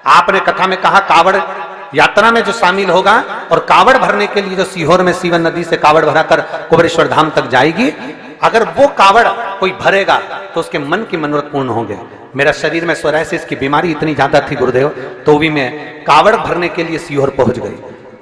आपने कथा में कहा कावड़ यात्रा में जो शामिल होगा और कावड़ भरने के लिए जो सीहोर में सीवन नदी से कावड़ भराकर कुबेरेश्वर धाम तक जाएगी, अगर वो कावड़ कोई भरेगा तो उसके मन की मनोरथ पूर्ण होंगे। मेरा शरीर में सोराइसिस की बीमारी इतनी ज्यादा थी गुरुदेव, तो भी मैं कावड़ भरने के लिए सीहोर पहुंच गई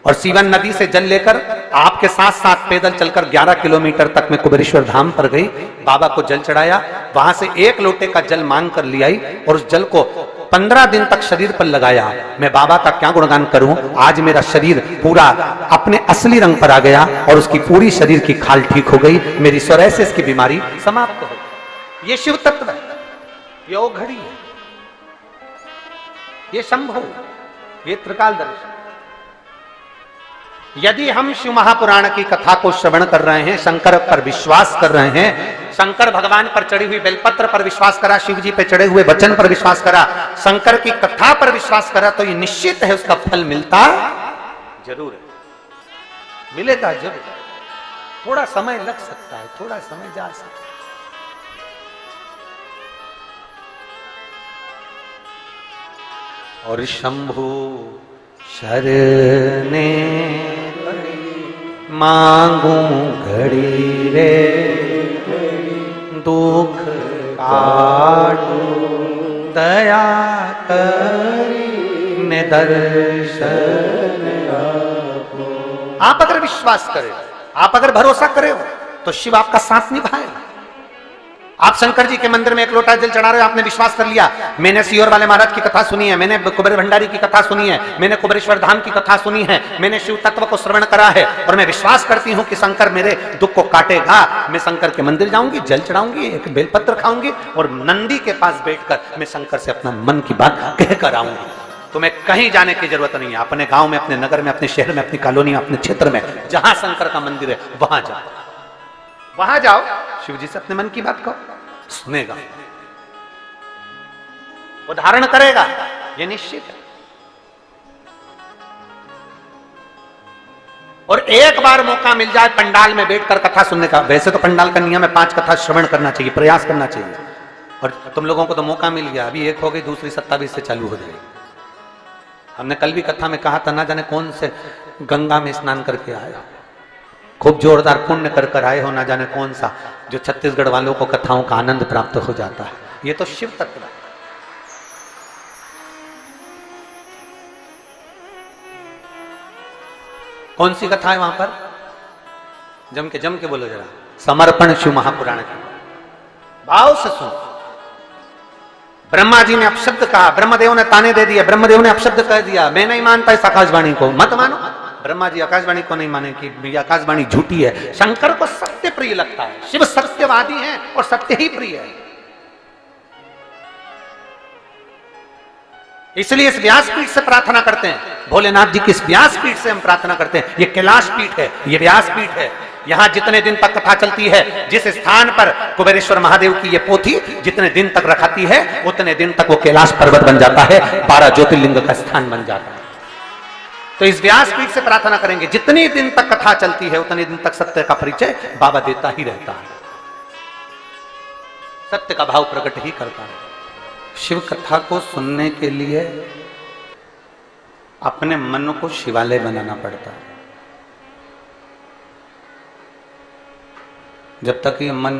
और सीवन नदी से जल लेकर आपके साथ साथ पैदल चलकर 11 किलोमीटर तक मैं कुबेरेश्वर धाम पर गई, बाबा को जल चढ़ाया, वहां से 1 लोटे का जल मांग कर ले आई और उस जल को 15 दिन तक शरीर पर लगाया। मैं बाबा का क्या गुणगान करूं, आज मेरा शरीर पूरा अपने असली रंग पर आ गया और उसकी पूरी शरीर की खाल ठीक हो गई, मेरी सोराइसिस की बीमारी समाप्त हो गई। ये शिव तत्व है, ये ओघड़ी है, ये शंभु, ये त्रिकाल दर्शन। यदि हम शिव महापुराण की कथा को श्रवण कर रहे हैं, शंकर पर विश्वास कर रहे हैं, शंकर भगवान पर चढ़ी हुई बेलपत्र पर विश्वास करा, शिव जी पे चढ़े हुए वचन पर विश्वास करा, शंकर की कथा पर विश्वास करा, तो ये निश्चित है उसका फल मिलता जरूर है, मिलेगा जरूर। थोड़ा समय लग सकता है, थोड़ा समय जा सकता है। और शंभु शरणे मांगू घड़ी रे दुख काटू दया करी निदर्शन। आप अगर विश्वास करें, आप अगर भरोसा करें तो शिव आपका साथ निभाएगा। आप शंकर जी के मंदिर में एक लोटा जल चढ़ा रहे हो, आपने विश्वास कर लिया, मैंने सियोर वाले महाराज की कथा सुनी है, मैंने कुबेर भंडारी की कथा सुनी है, मैंने कुबेरेश्वर धाम की कथा सुनी है, मैंने शिव तत्व को श्रवण करा है और मैं विश्वास करती हूं कि शंकर मेरे दुख को काटेगा। मैं शंकर के मंदिर जाऊंगी, जल चढ़ाऊंगी, एक बेलपत्र खाऊंगी और नंदी के पास बैठकर मैं शंकर से अपना मन की बात कहकर आऊंगी। तुम्हें कहीं जाने की जरूरत नहीं है। अपने गांव में, अपने नगर में, अपने शहर में, अपनी कॉलोनी में, अपने क्षेत्र में जहां शंकर का मंदिर है वहां जाओ, वहां जाओ, शिव जी से अपने मन की बात कहो, सुनेगा, वो धारण करेगा, ये निश्चित है। और एक बार मौका मिल जाए पंडाल में बैठकर कथा सुनने का, वैसे तो पंडाल का नियम है 5 कथा श्रवण करना चाहिए, प्रयास करना चाहिए, और तुम लोगों को तो मौका मिल गया, अभी एक हो गई, दूसरी 27 से चालू हो जाएगी। हमने कल भी कथा में कहा था, ना जाने कौन से गंगा में स्नान करके आए हो, खूब जोरदार पुण्य कर कर आए हो, ना जाने कौन सा, जो छत्तीसगढ़ वालों को कथाओं का आनंद प्राप्त हो जाता है। ये तो शिव तत्व है। कौन सी कथा है वहां पर? जम के बोलो जरा। समर्पण शिव महापुराण की, भाव से सुन। ब्रह्मा जी ने अपशब्द कहा, ब्रह्मदेव ने ताने दे दिए, ब्रह्मदेव ने अपशब्द कह दिया, मैं नहीं मानता इस आकाशवाणी को, मत मानो। ब्रह्मा जी आकाशवाणी को नहीं माने कि आकाशवाणी झूठी है। शंकर को सत्य प्रिय लगता है, शिव सत्यवादी है और सत्य ही प्रिय है। इसलिए इस व्यासपीठ से प्रार्थना करते हैं, भोलेनाथ जी की इस व्यासपीठ से हम प्रार्थना करते हैं। ये कैलाश पीठ है, ये व्यासपीठ है। यहां जितने दिन तक कथा चलती है, जिस स्थान पर कुबेरेश्वर महादेव की ये पोथी जितने दिन तक रखाती है, उतने दिन तक वो कैलाश पर्वत बन जाता है, 12 ज्योतिर्लिंग का स्थान बन जाता है। तो इस व्यासपीठ से प्रार्थना करेंगे, जितने दिन तक कथा चलती है उतने दिन तक सत्य का परिचय बाबा देता ही रहता है, सत्य का भाव प्रकट ही करता है। शिव कथा को सुनने के लिए अपने मन को शिवालय बनाना पड़ता है। जब तक ये मन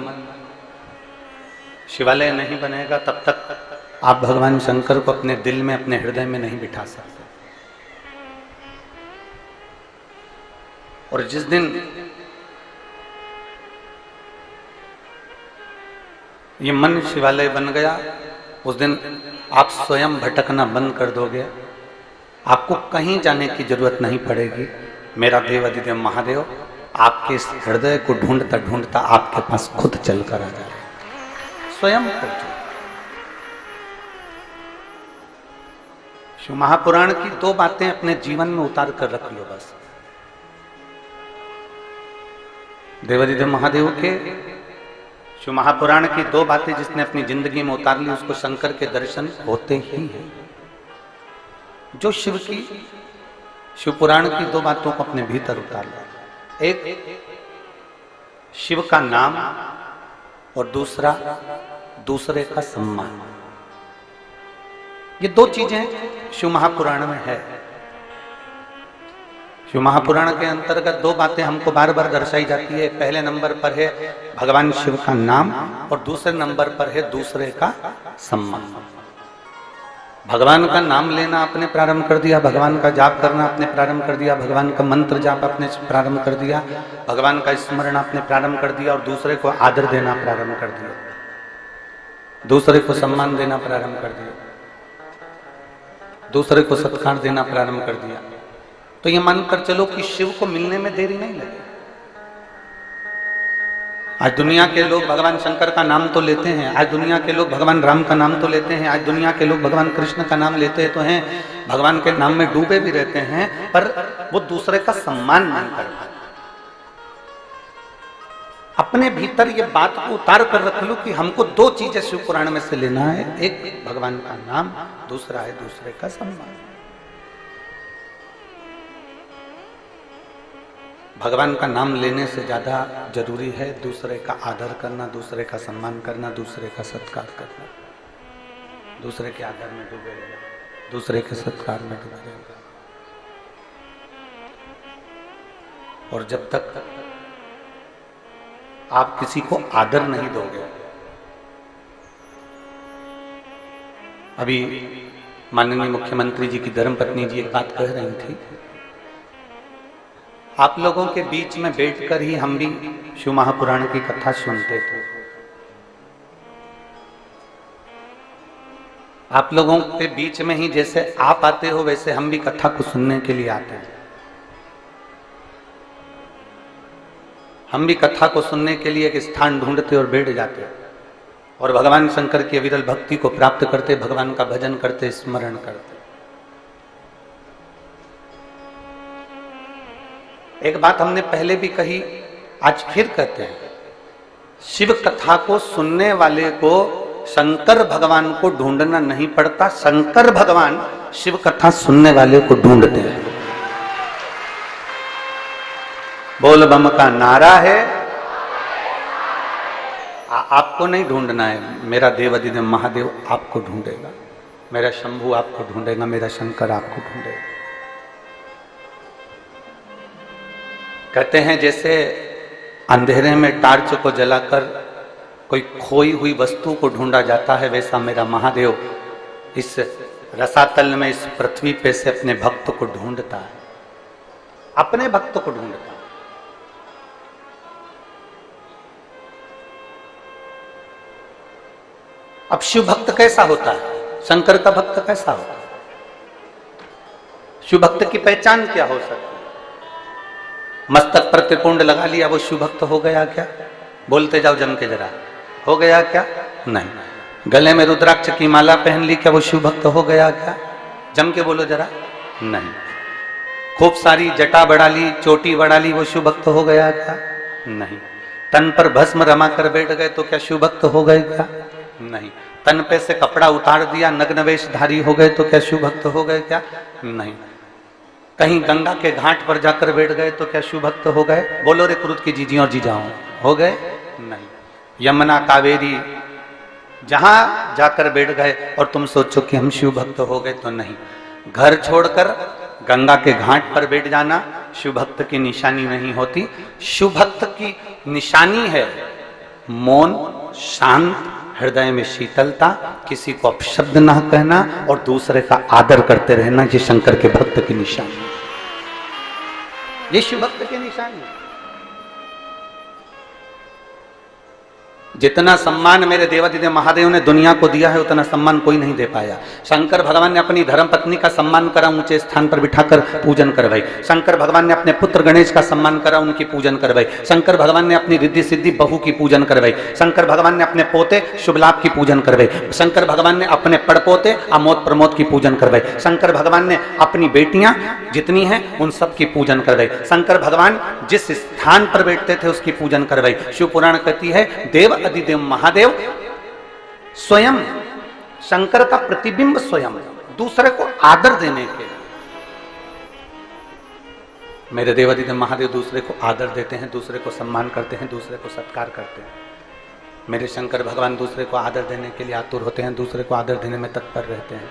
शिवालय नहीं बनेगा तब तक आप भगवान शंकर को अपने दिल में, अपने हृदय में नहीं बिठा सकते। और जिस दिन ये मन शिवालय बन गया, उस दिन आप स्वयं भटकना बंद कर दोगे, आपको कहीं जाने की जरूरत नहीं पड़ेगी। मेरा देव अधिदेव महादेव आपके इस हृदय को ढूंढता ढूंढता आपके पास खुद चलकर आ जाए, स्वयं खुद। शिव महापुराण की 2 बातें अपने जीवन में उतार कर रख लो बस। देवाधिदेव महादेव के शिव महापुराण की 2 बातें जिसने अपनी जिंदगी में उतार ली, उसको शंकर के दर्शन होते ही हैं। जो शिव पुराण की 2 बातों को अपने भीतर उतार लो, एक शिव का नाम और दूसरा दूसरे का सम्मान। ये 2 चीजें शिव महापुराण में है। शिव महापुराण के अंतर्गत 2 बातें हमको बार बार दर्शाई जाती है। पहले नंबर पर है भगवान शिव का नाम और दूसरे नंबर पर है दूसरे का सम्मान। भगवान का नाम लेना आपने प्रारंभ कर दिया, भगवान का जाप करना आपने प्रारंभ कर दिया, भगवान का मंत्र जाप आपने प्रारंभ कर दिया, भगवान का स्मरण आपने प्रारंभ कर दिया और दूसरे को आदर देना प्रारंभ कर दिया, दूसरे को सम्मान देना प्रारंभ कर दिया, दूसरे को सत्कार देना प्रारंभ कर दिया। तो ये मानकर चलो कि शिव को मिलने में देरी नहीं लगी। आज दुनिया के लोग भगवान शंकर का नाम तो लेते हैं, आज दुनिया के लोग भगवान राम का नाम तो लेते हैं, आज दुनिया के लोग भगवान कृष्ण का नाम लेते तो हैं, भगवान के नाम में डूबे भी रहते हैं, पर वो दूसरे का सम्मान नहीं कर पाते। अपने भीतर ये बात को उतार कर रख लो कि हमको 2 चीजें शिव पुराण में से लेना है, एक भगवान का नाम, दूसरा है दूसरे का सम्मान। भगवान का नाम लेने से ज्यादा जरूरी है दूसरे का आदर करना, दूसरे का सम्मान करना, दूसरे का सत्कार करना। दूसरे के आदर में डूबे रहना, दूसरे के सत्कार में डूबे रहना। और जब तक आप किसी को आदर नहीं दोगे। अभी माननीय मुख्यमंत्री जी की धर्मपत्नी जी एक बात कह रही थी, आप लोगों के बीच में बैठकर ही हम भी शिव महापुराण की कथा सुनते थे। आप लोगों के बीच में ही जैसे आप आते हो वैसे हम भी कथा को सुनने के लिए आते हैं। हम भी कथा को सुनने के लिए एक स्थान ढूंढते और बैठ जाते और भगवान शंकर की अविरल भक्ति को प्राप्त करते, भगवान का भजन करते, स्मरण करते। एक बात हमने पहले भी कही, आज फिर कहते हैं, शिव कथा को सुनने वाले को शंकर भगवान को ढूंढना नहीं पड़ता, शंकर भगवान शिव कथा सुनने वाले को ढूंढते हैं। बोल बम का नारा है। आपको नहीं ढूंढना है, मेरा देवाधिदेव महादेव आपको ढूंढेगा, मेरा शंभू आपको ढूंढेगा, मेरा शंकर आपको ढूंढेगा। कहते हैं जैसे अंधेरे में टार्च को जलाकर कोई खोई हुई वस्तु को ढूंढा जाता है, वैसा मेरा महादेव इस रसातल में, इस पृथ्वी पे से अपने भक्त को ढूंढता है, अपने भक्त को ढूंढता है। अब शिव भक्त कैसा होता है, शंकर का भक्त कैसा होता है, शिव भक्त की पहचान क्या हो सकती है? मस्तक पर त्रिपुंड लगा लिया वो शिव भक्त हो गया क्या? बोलते जाओ जम के जरा, हो गया क्या? नहीं। गले में रुद्राक्ष की माला पहन ली, क्या वो शिव भक्त हो गया क्या? जम के बोलो जरा, नहीं। खूब सारी जटा बढ़ा ली, चोटी बढ़ा ली, वो शिव भक्त हो गया क्या? नहीं। तन पर भस्म रमा कर बैठ गए तो क्या शिव भक्त हो गए क्या? नहीं। तन पे से कपड़ा उतार दिया, नग्न वेशधारी हो गए तो क्या शिव भक्त हो गए क्या? नहीं। कहीं गंगा के घाट पर जाकर बैठ गए तो क्या शिव भक्त हो गए? बोलो रे कुरुत की जीजी और जीजाओं, हो गए? नहीं। यमुना कावेरी जहां जाकर बैठ गए और तुम सोचो कि हम शिव भक्त हो गए, तो नहीं। घर छोड़कर गंगा के घाट पर बैठ जाना शिव भक्त की निशानी नहीं होती। शिव भक्त की निशानी है मौन, शांत, हृदय में शीतलता, किसी को अपशब्द ना कहना और दूसरे का आदर करते रहना। ये शंकर के भक्त की निशानी, ये शिव भक्त की निशानी। जितना सम्मान मेरे देवाधिदेव महादेव ने दुनिया को दिया है उतना सम्मान कोई नहीं दे पाया। शंकर भगवान ने अपनी धर्म पत्नी का सम्मान करा, ऊंचे स्थान पर बिठाकर पूजन करवाई। शंकर भगवान ने अपने पुत्र गणेश का सम्मान करा, उनकी पूजन करवाई। शंकर भगवान ने अपनी रिद्धि सिद्धि बहू की पूजन करवाई। शंकर भगवान ने अपने पोते शुभ लाभ की पूजन करवाई। शंकर भगवान ने अपने पड़पोते अमोद प्रमोद की पूजन करवाई। शंकर भगवान ने अपनी बेटियां जितनी हैं उन सब की पूजन करवाई। शंकर भगवान जिस स्थान पर बैठते थे उसकी पूजन करवाई। शिव पुराण कहती है देव अधिदेव महादेव स्वयं, शंकर का प्रतिबिंब स्वयं, दूसरे को आदर देने के लिए। मेरे देवाधिदेव महादेव दूसरे को आदर देते हैं, दूसरे को सम्मान करते हैं, दूसरे को सत्कार करते हैं। मेरे शंकर भगवान दूसरे को आदर देने के लिए आतुर होते हैं, दूसरे को आदर देने में तत्पर रहते हैं।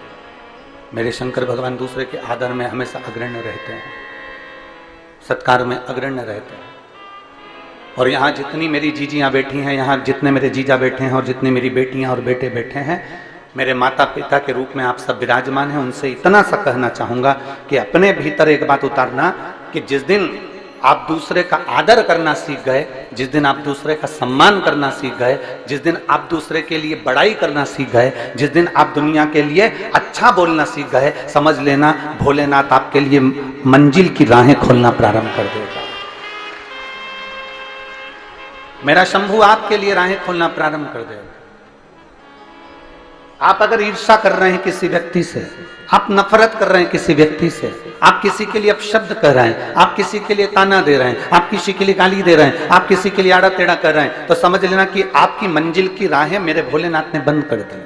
मेरे शंकर भगवान दूसरे के आदर में हमेशा अग्रण्य रहते हैं, सत्कार में अग्रण्य रहते हैं। और यहाँ जितनी मेरी जीजियाँ बैठी हैं, यहाँ जितने मेरे जीजा बैठे हैं और जितनी मेरी बेटियाँ और बेटे बैठे हैं, मेरे माता पिता के रूप में आप सब विराजमान हैं। उनसे इतना सा कहना चाहूँगा कि अपने भीतर एक बात उतारना कि जिस दिन आप दूसरे का आदर करना सीख गए, जिस दिन आप दूसरे का सम्मान करना सीख गए, जिस दिन आप दूसरे के लिए बड़ाई करना सीख गए, जिस दिन आप दुनिया के लिए अच्छा बोलना सीख गए, समझ लेना भोलेनाथ आपके लिए मंजिल की राहें खोलना प्रारंभ कर देगा। मेरा शंभू आपके लिए राहें खोलना प्रारंभ कर देगा। आप अगर ईर्ष्या कर रहे हैं किसी व्यक्ति से, आप नफरत कर रहे हैं किसी व्यक्ति से, आप किसी के लिए अपशब्द कर रहे हैं, आप किसी के लिए ताना दे रहे हैं, आप किसी के लिए गाली दे रहे हैं, आप किसी के लिए आड़ा टेढ़ा कर रहे हैं, तो समझ लेना कि आपकी मंजिल की राहें मेरे भोलेनाथ ने बंद कर दी।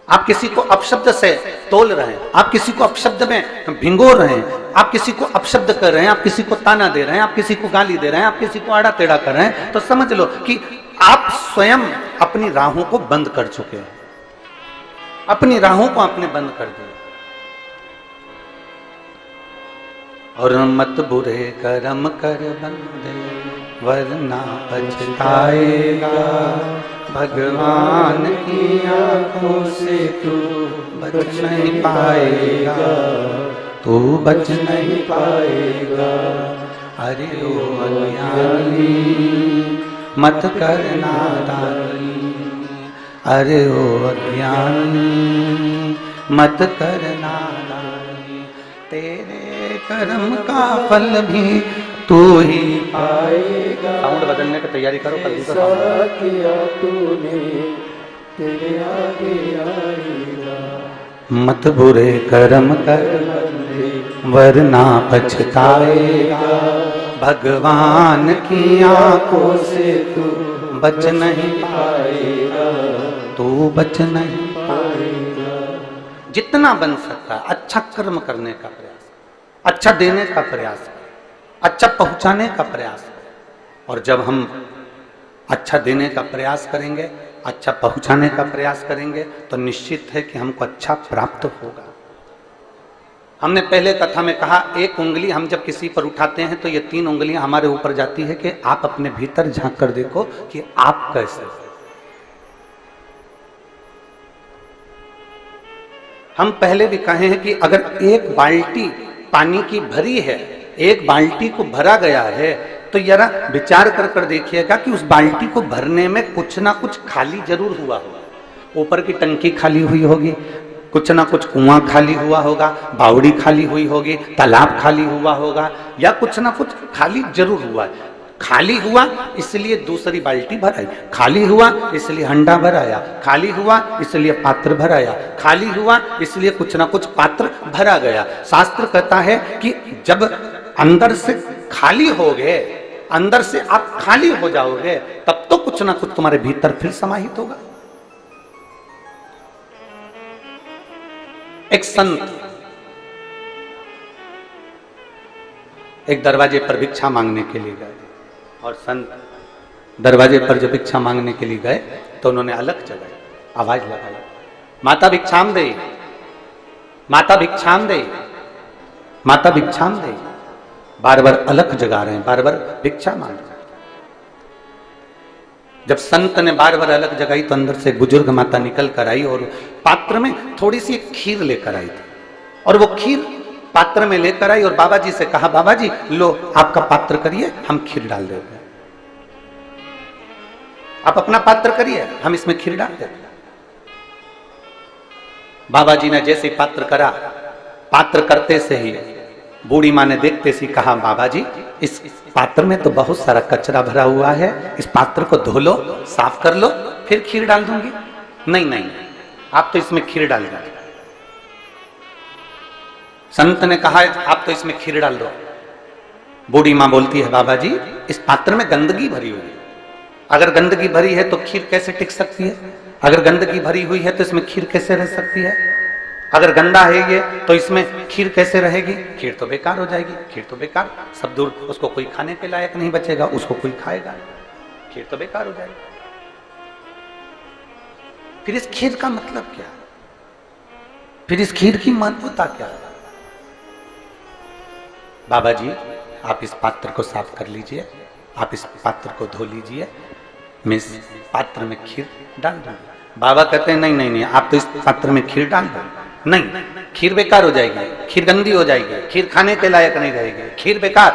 आप किसी को अपशब्द से तोल रहे हैं, आप किसी को अपशब्द में भिंगो रहे हैं, आप किसी को अपशब्द कर रहे हैं, आप किसी को ताना दे रहे हैं, आप किसी को गाली दे रहे हैं, आप किसी को आड़ा टेढ़ा कर रहे हैं, तो समझ लो कि आप स्वयं अपनी राहों को बंद कर चुके हैं, अपनी राहों को आपने बंद कर दिया। और मत बुरे कर्म कर बंदे वरना पछताएगा। भगवान की आंखों से तू बच नहीं पाएगा, तू बच नहीं पाएगा। अरे ओ अज्ञानी मत करना दानी, अरे ओ अज्ञानी मत करना दानी। तेरे कर्म का फल भी तू ही पाएगा। साउंड बदलने की तैयारी करो, कल दूसरा किया तूने तेरे आगे आएगा। मत बुरे कर्म कर वरना पछताएगा। भगवान की आंखों से तू बच नहीं पाएगा, तू बच नहीं पाएगा। जितना बन सकता अच्छा कर्म करने का प्रयास, अच्छा देने का प्रयास, अच्छा पहुंचाने का प्रयास। और जब हम अच्छा देने का प्रयास करेंगे, अच्छा पहुंचाने का प्रयास करेंगे, तो निश्चित है कि हमको अच्छा प्राप्त होगा। हमने पहले कथा में कहा, एक उंगली हम जब किसी पर उठाते हैं तो ये 3 उंगलियां हमारे ऊपर जाती है कि आप अपने भीतर झांक कर देखो कि आप कैसे हो। हम पहले भी कहे हैं कि अगर एक बाल्टी पानी की भरी है, एक बाल्टी को भरा गया है, तो जरा विचार कर कर देखिएगा कि उस बाल्टी को भरने में कुछ ना कुछ खाली जरूर हुआ होगा। ऊपर की टंकी खाली हुई होगी, कुछ ना कुछ कुआं खाली हुआ होगा, बावड़ी खाली हुई होगी, तालाब खाली हुआ होगा, या कुछ ना कुछ खाली जरूर हुआ है। खाली हुआ इसलिए दूसरी बाल्टी भराई, खाली हुआ इसलिए हंडा भराया, खाली हुआ इसलिए पात्र भराया, खाली हुआ इसलिए कुछ ना कुछ पात्र भरा गया। शास्त्र कहता है कि जब अंदर से खाली हो गए, अंदर से आप खाली हो जाओगे, तब तो कुछ ना कुछ तुम्हारे भीतर फिर समाहित होगा। एक संत एक दरवाजे पर भिक्षा मांगने के लिए गए, और संत दरवाजे पर जब भिक्षा मांगने के लिए गए तो उन्होंने अलग जगाई, आवाज लगाई, माता भिक्षाम दे, माता भिक्षाम दे, माता भिक्षाम दे। बार बार अलग जगा रहे हैं, बार बार भिक्षा मांग रहे हैं। जब संत ने बार बार अलग जगाई तो अंदर से बुजुर्ग माता निकल कर आई और पात्र में थोड़ी सी खीर लेकर आई थी, और वो खीर पात्र में लेकर आई और बाबा जी से कहा, बाबा जी लो आपका पात्र करिए, हम खीर डाल देते हैं। आप अपना पात्र करिए, हम इसमें खीर डाल देते हैं। बाबा जी ने जैसे पात्र करा, पात्र करते से ही बूढ़ी माँ ने देखते सी कहा, बाबा जी इस पात्र में तो बहुत सारा कचरा भरा हुआ है, इस पात्र को धो लो, साफ कर लो, फिर खीर डाल दूंगी। नहीं नहीं, आप तो इसमें खीर डाल दो। संत ने कहा, आप तो इसमें खीर डाल दो। बूढ़ी माँ बोलती है, बाबा जी इस पात्र में गंदगी भरी हुई है, अगर गंदगी भरी है तो खीर कैसे टिक सकती है? अगर गंदगी भरी हुई है तो इसमें खीर कैसे रह सकती है? अगर गंदा है ये तो इसमें खीर कैसे रहेगी? खीर तो बेकार हो जाएगी, खीर तो बेकार, सब दूर, उसको कोई खाने के लायक नहीं बचेगा, उसको कोई खाएगा, खीर तो बेकार हो जाएगी। फिर इस खीर का मतलब क्या? फिर इस खीर की महत्वता क्या है? बाबा जी आप इस पात्र को साफ कर लीजिए, आप इस पात्र को धो लीजिए, मैं इस पात्र में खीर डाल दूंगा। बाबा कहते हैं नहीं नहीं नहीं, आप तो इस पात्र में खीर डाल दो। नहीं, खीर बेकार हो जाएगी, खीर गंदी हो जाएगी, खीर खाने के लायक नहीं रहेगी, खीर बेकार।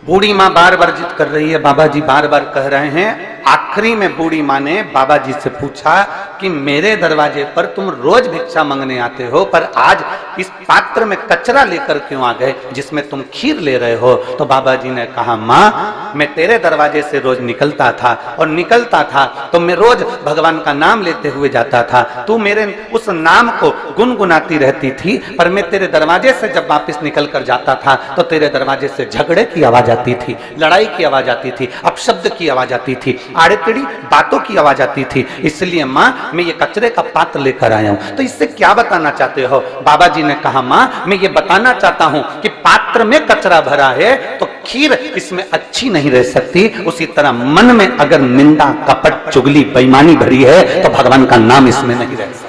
बूढ़ी माँ बार बार जिद कर रही है, बाबा जी बार बार कह रहे हैं। आखिरी में बूढ़ी माँ ने बाबा जी से पूछा कि मेरे दरवाजे पर तुम रोज भिक्षा मांगने आते हो, पर आज इस पात्र में कचरा लेकर क्यों आ गए जिसमें तुम खीर ले रहे हो? तो बाबा जी ने कहा, माँ मैं तेरे दरवाजे से रोज निकलता था, और निकलता था तो मैं रोज भगवान का नाम लेते हुए जाता था, तू मेरे उस नाम को गुनगुनाती रहती थी, पर मैं तेरे दरवाजे से जब वापस निकल कर जाता था तो तेरे दरवाजे से झगड़े की आवाज आती थी, लड़ाई की आवाज आती थी, अपशब्द की आवाज आती थी, आड़े टेढ़ी बातों की आवाज आती थी, इसलिए माँ मैं ये कचरे का पात्र लेकर आया हूं। तो इससे क्या बताना चाहते हो? बाबा जी ने कहा, माँ मैं ये बताना चाहता हूं कि पात्र में कचरा भरा है तो खीर इसमें अच्छी नहीं रह सकती, उसी तरह मन में अगर निंदा, कपट, चुगली, बेईमानी भरी है तो भगवान का नाम इसमें नहीं रह सकता,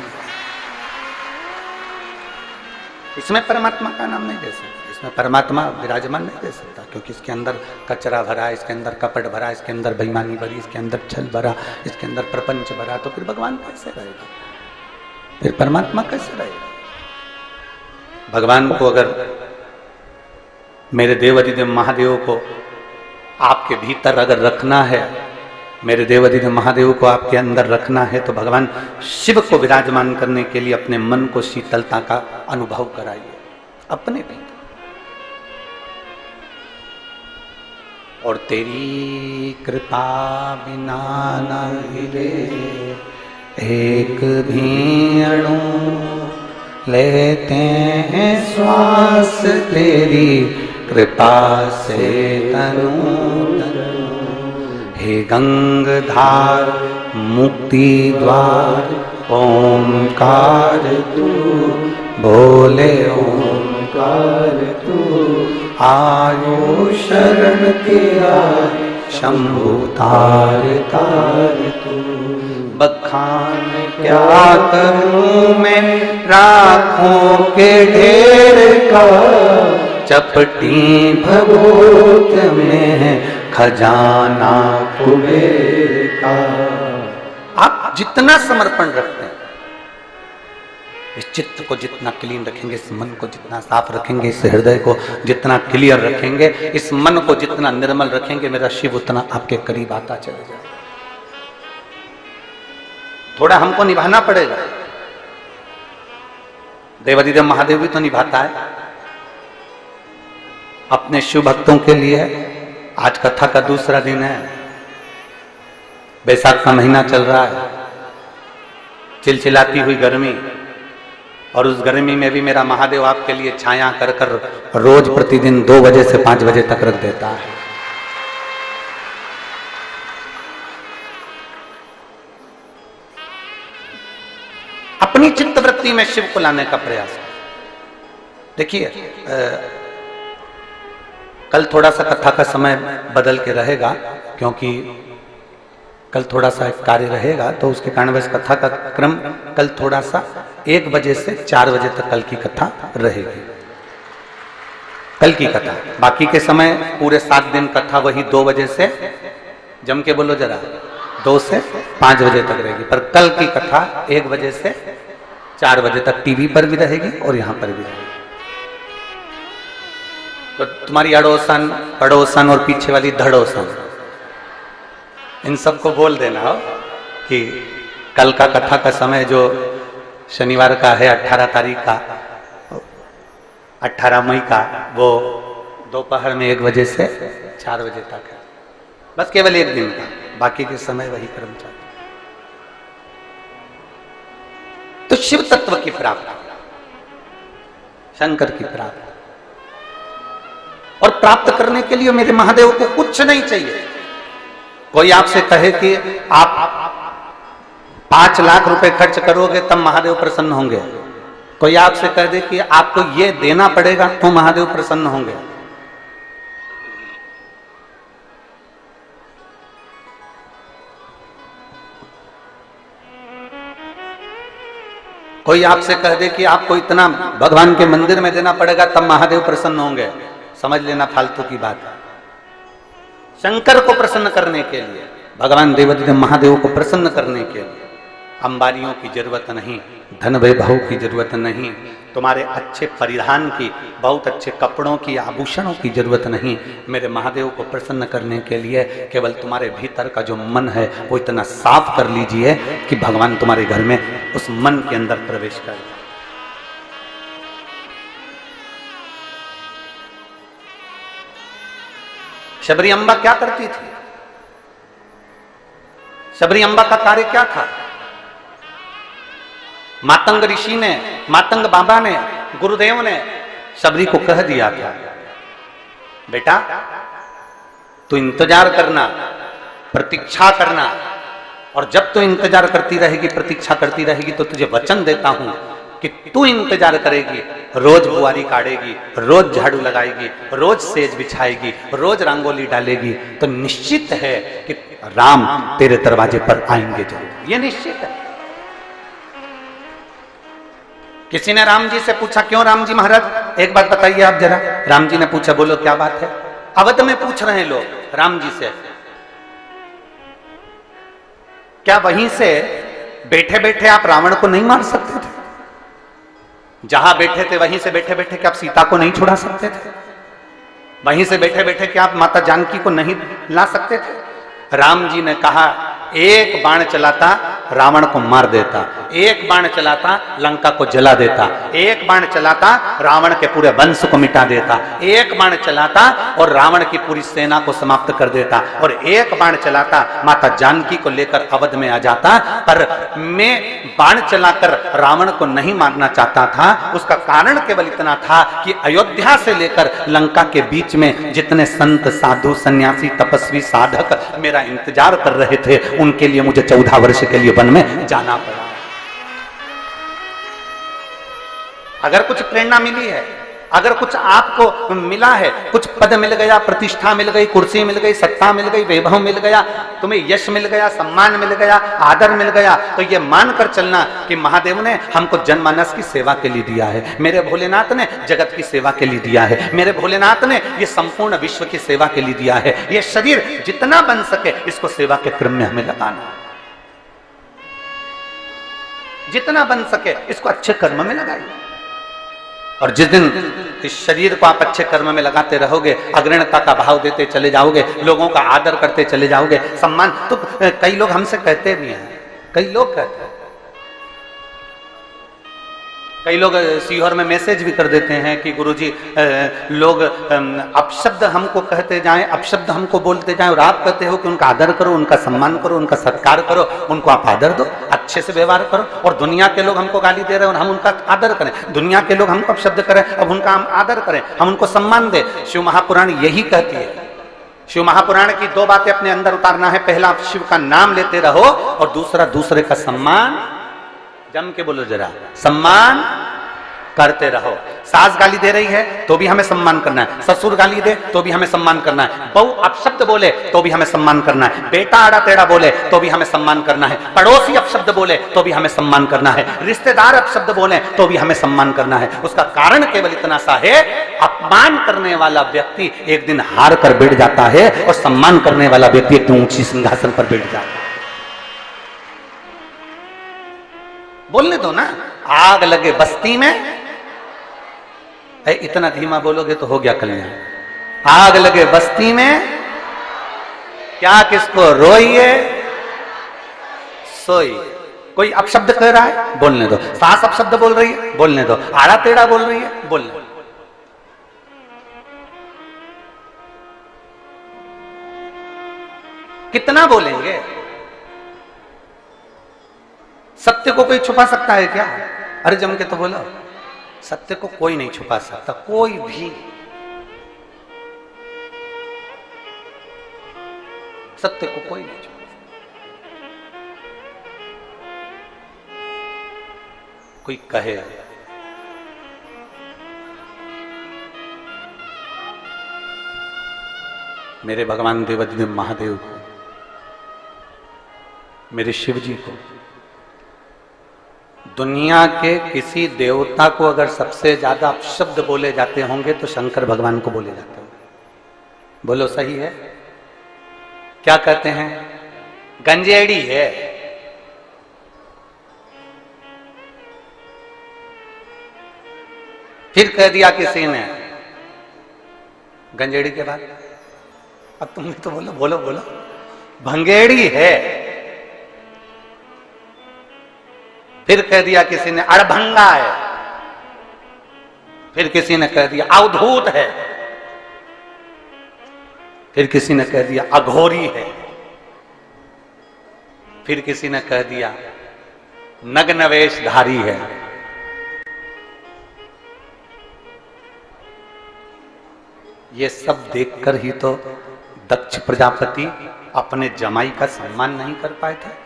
इसमें परमात्मा का नाम नहीं रह सकता। इसमें परमात्मा विराजमान नहीं दे सकता, क्योंकि इसके अंदर कचरा भरा, इसके अंदर कपट भरा, इसके अंदर बेईमानी भरी, इसके अंदर छल भरा, इसके अंदर प्रपंच भरा, तो फिर भगवान कैसे रहेगा, फिर परमात्मा कैसे रहेगा। भगवान को अगर, मेरे देवाधिदेव महादेव को आपके भीतर अगर रखना है, मेरे देवाधिदेव महादेव को आपके अंदर रखना है, तो भगवान शिव को विराजमान करने के लिए अपने मन को शीतलता का अनुभव कराइए अपने भीतर। और तेरी कृपा बिना न हिले एक भी अणु, लेते हैं श्वास तेरी कृपा से तनु तनु। हे गंगाधार मुक्ति द्वार ओंकार तू, बोले ओंकार तू, आयो शरण तेरा शंभु तार तार तू। बखान क्या करूं मैं राखों के ढेर का, चपटी भगोत में खजाना कुबेर का। आप जितना समर्पण रखते हैं, इस चित्त को जितना क्लीन रखेंगे, इस मन को जितना साफ रखेंगे, इस हृदय को जितना क्लियर रखेंगे, इस मन को जितना निर्मल रखेंगे, मेरा शिव उतना आपके करीब आता चले जाए। थोड़ा हमको निभाना पड़ेगा, देवाधिदेव महादेव भी तो निभाता है अपने शिव भक्तों के लिए। आज कथा का दूसरा दिन है, बैसाख का महीना चल रहा है, चिलचिलाती हुई गर्मी, और उस गर्मी में भी मेरा महादेव आपके लिए छाया कर कर रोज प्रतिदिन 2 बजे से 5 बजे तक रख देता है। अपनी चित्तवृत्ति में शिव को लाने का प्रयास। देखिए, कल थोड़ा सा कथा का समय बदल के रहेगा, क्योंकि कल थोड़ा सा एक कार्य रहेगा, तो उसके कारण बस कथा का क्रम कल थोड़ा सा 1 बजे से 4 बजे तक कल की कथा रहेगी। कल की कथा, बाकी के समय पूरे 7 दिन कथा वही 2 बजे से, जम के बोलो जरा, 2 से 5 बजे तक रहेगी। पर कल की कथा 1 बजे से 4 बजे तक टीवी पर भी रहेगी और यहाँ पर भी रहेगी। तो तुम्हारी अड़ोसन पड़ोसन और पीछे वाली धड़ोसन, इन सबको बोल देना हो कि कल का कथा का समय जो शनिवार का है 18 तारीख का, 18 मई का, वो दोपहर में 1 बजे से 4 बजे तक है। बस केवल 1 दिन का, बाकी के समय वही क्रम चलता। तो शिव तत्व की प्राप्ति, शंकर की प्राप्ति, और प्राप्त करने के लिए मेरे महादेव को कुछ नहीं चाहिए। कोई आपसे कहे कि आप 5 लाख रुपए खर्च करोगे तब महादेव प्रसन्न होंगे, कोई आपसे कह दे कि आपको ये देना पड़ेगा तो महादेव प्रसन्न होंगे, कोई आपसे कह दे कि आपको इतना भगवान के मंदिर में देना पड़ेगा तब महादेव प्रसन्न होंगे, समझ लेना फालतू की बात है। शंकर को प्रसन्न करने के लिए, भगवान देवाधिदेव महादेव को प्रसन्न करने के लिए अंबानियों की जरूरत नहीं, धन वैभव की जरूरत नहीं, तुम्हारे अच्छे परिधान की, बहुत अच्छे कपड़ों की, आभूषणों की जरूरत नहीं। मेरे महादेव को प्रसन्न करने के लिए केवल तुम्हारे भीतर का जो मन है वो इतना साफ कर लीजिए कि भगवान तुम्हारे घर में उस मन के अंदर प्रवेश करे। शबरी अम्बा क्या करती थी? शबरी अम्बा का कार्य क्या था? मातंग ऋषि ने, मातंग बाबा ने, गुरुदेव ने शबरी को कह दिया था, बेटा तू इंतजार करना, प्रतीक्षा करना, और जब तू इंतजार करती रहेगी, प्रतीक्षा करती रहेगी, तो तुझे वचन देता हूं कि तू इंतजार करेगी, रोज बुआरी काटेगी, रोज झाड़ू लगाएगी, रोज सेज बिछाएगी, रोज रंगोली डालेगी, तो निश्चित है कि राम तेरे दरवाजे पर आएंगे जरूर, ये निश्चित है। किसी ने राम जी से पूछा, क्यों राम जी महाराज एक बात बताइए आप जरा। राम जी ने पूछा, बोलो क्या बात है। अवध में पूछ रहे हैं लोग राम जी से, क्या वहीं से बैठे बैठे आप रावण को नहीं मार सकते थे? जहां बैठे थे वहीं से बैठे बैठे क्या आप सीता को नहीं छुड़ा सकते थे? वहीं से बैठे बैठे क्या आप माता जानकी को नहीं ला सकते थे? राम जी ने कहा, एक बाण चलाता रावण को मार देता, एक बाण चलाता लंका को जला देता, एक बाण चलाता रावण के पूरे वंश को मिटा देता, एक बाण चलाता और रावण की पूरी सेना को समाप्त कर देता, और एक बाण चलाता माता जानकी को लेकर अवध में आ जाता। पर मैं बाण चलाकर रावण को नहीं मारना चाहता था। उसका कारण केवल इतना था कि अयोध्या से लेकर लंका के बीच में जितने संत साधु सन्यासी तपस्वी साधक मेरा इंतजार कर रहे थे, उनके लिए मुझे 14 वर्ष के लिए वन में जाना पड़ा। अगर कुछ प्रेरणा मिली है, अगर कुछ आपको मिला है, कुछ पद मिल गया, प्रतिष्ठा मिल गई, कुर्सी मिल गई, सत्ता मिल गई, वैभव मिल गया, तुम्हें यश मिल गया, सम्मान मिल गया, आदर मिल गया, तो ये मानकर चलना कि महादेव ने हमको जनमानस की सेवा के लिए दिया है, मेरे भोलेनाथ ने जगत की सेवा के लिए दिया है, मेरे भोलेनाथ ने ये संपूर्ण विश्व की सेवा के लिए दिया है। ये शरीर जितना बन सके इसको सेवा के क्रम में हमें लगाना, जितना बन सके इसको अच्छे कर्म में लगाइए। और जिस दिन इस शरीर को आप अच्छे कर्म में लगाते रहोगे, अग्रणता का भाव देते चले जाओगे, लोगों का आदर करते चले जाओगे, सम्मान, तो कई लोग हमसे कहते भी हैं, कई लोग कहते हैं, कई लोग सीहोर में मैसेज भी कर देते हैं कि गुरुजी लोग अपशब्द हमको कहते जाएं, अपशब्द हमको बोलते जाएं, और आप कहते हो कि उनका आदर करो, उनका सम्मान करो, उनका सत्कार करो, उनको आप आदर दो, अच्छे से व्यवहार करो। और दुनिया के लोग हमको गाली दे रहे हैं और हम उनका आदर करें, दुनिया के लोग हमको अपशब्द करें, अब उनका हम आदर करें, हम उनको सम्मान दें। शिव महापुराण यही कहती है। शिव महापुराण की 2 बातें अपने अंदर उतारना है। पहला, आप शिव का नाम लेते रहो, और दूसरा, दूसरे का सम्मान, जम के बोलो जरा, सम्मान करते रहो। सास गाली दे रही है तो भी हमें सम्मान करना है, ससुर गाली दे तो भी हमें सम्मान करना है, बहू अपशब्द बोले तो भी हमें सम्मान करना है, बेटा आड़ा टेढ़ा बोले तो भी हमें सम्मान करना है, पड़ोसी अपशब्द बोले तो भी हमें सम्मान करना है, रिश्तेदार अपशब्द बोले तो भी हमें सम्मान करना है। उसका कारण केवल इतना सा है, अपमान करने वाला व्यक्ति एक दिन हार कर बैठ जाता है और सम्मान करने वाला व्यक्ति एक दिन ऊंची सिंहासन पर बैठ जाता है। बोलने दो ना, आग लगे बस्ती में, इतना धीमा बोलोगे तो हो गया कल्याण। आग लगे बस्ती में, क्या किसको रोइए सोई। कोई अपशब्द कह रहा है, बोलने दो। सास अपशब्द बोल रही है, बोलने दो। आड़ा टेढ़ा बोल रही है, बोलने दो। कितना बोलेंगे? सत्य को कोई छुपा सकता है क्या? अरे जम के तो बोलो, सत्य को कोई नहीं छुपा सकता, कोई भी। सत्य को कोई नहीं छुपा सकता। कोई कहे मेरे भगवान देवाधिदेव महादेव को, मेरे शिव जी को, दुनिया के किसी देवता को अगर सबसे ज्यादा अपशब्द बोले जाते होंगे तो शंकर भगवान को बोले जाते होंगे। बोलो सही है? क्या कहते हैं? गंजेड़ी है। फिर कह दिया किसी ने गंजेड़ी के बाद, अब तुम भी तो बोलो बोलो बोलो, भंगेड़ी है। फिर कह दिया किसी ने अड़भंगा है। फिर किसी ने कह दिया अवधूत है। फिर किसी ने कह दिया अघोरी है। फिर किसी ने कह दिया नग्न वेशधारी है। ये सब देखकर ही तो दक्ष प्रजापति अपने जमाई का सम्मान नहीं कर पाए थे।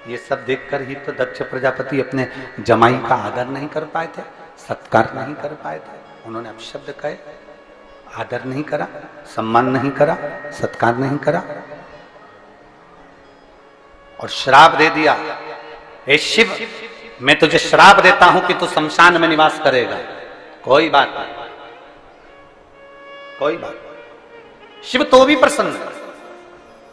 ये सब देखकर ही तो दक्ष प्रजापति अपने जमाई का आदर नहीं कर पाए थे, सत्कार नहीं कर पाए थे। उन्होंने अपशब्द कहे, आदर नहीं करा, सम्मान नहीं करा, सत्कार नहीं करा, और श्राप दे दिया, हे शिव मैं तुझे श्राप देता हूं कि तू शमशान में निवास करेगा। कोई बात नहीं, कोई बात नहीं। शिव तो भी प्रसन्न है।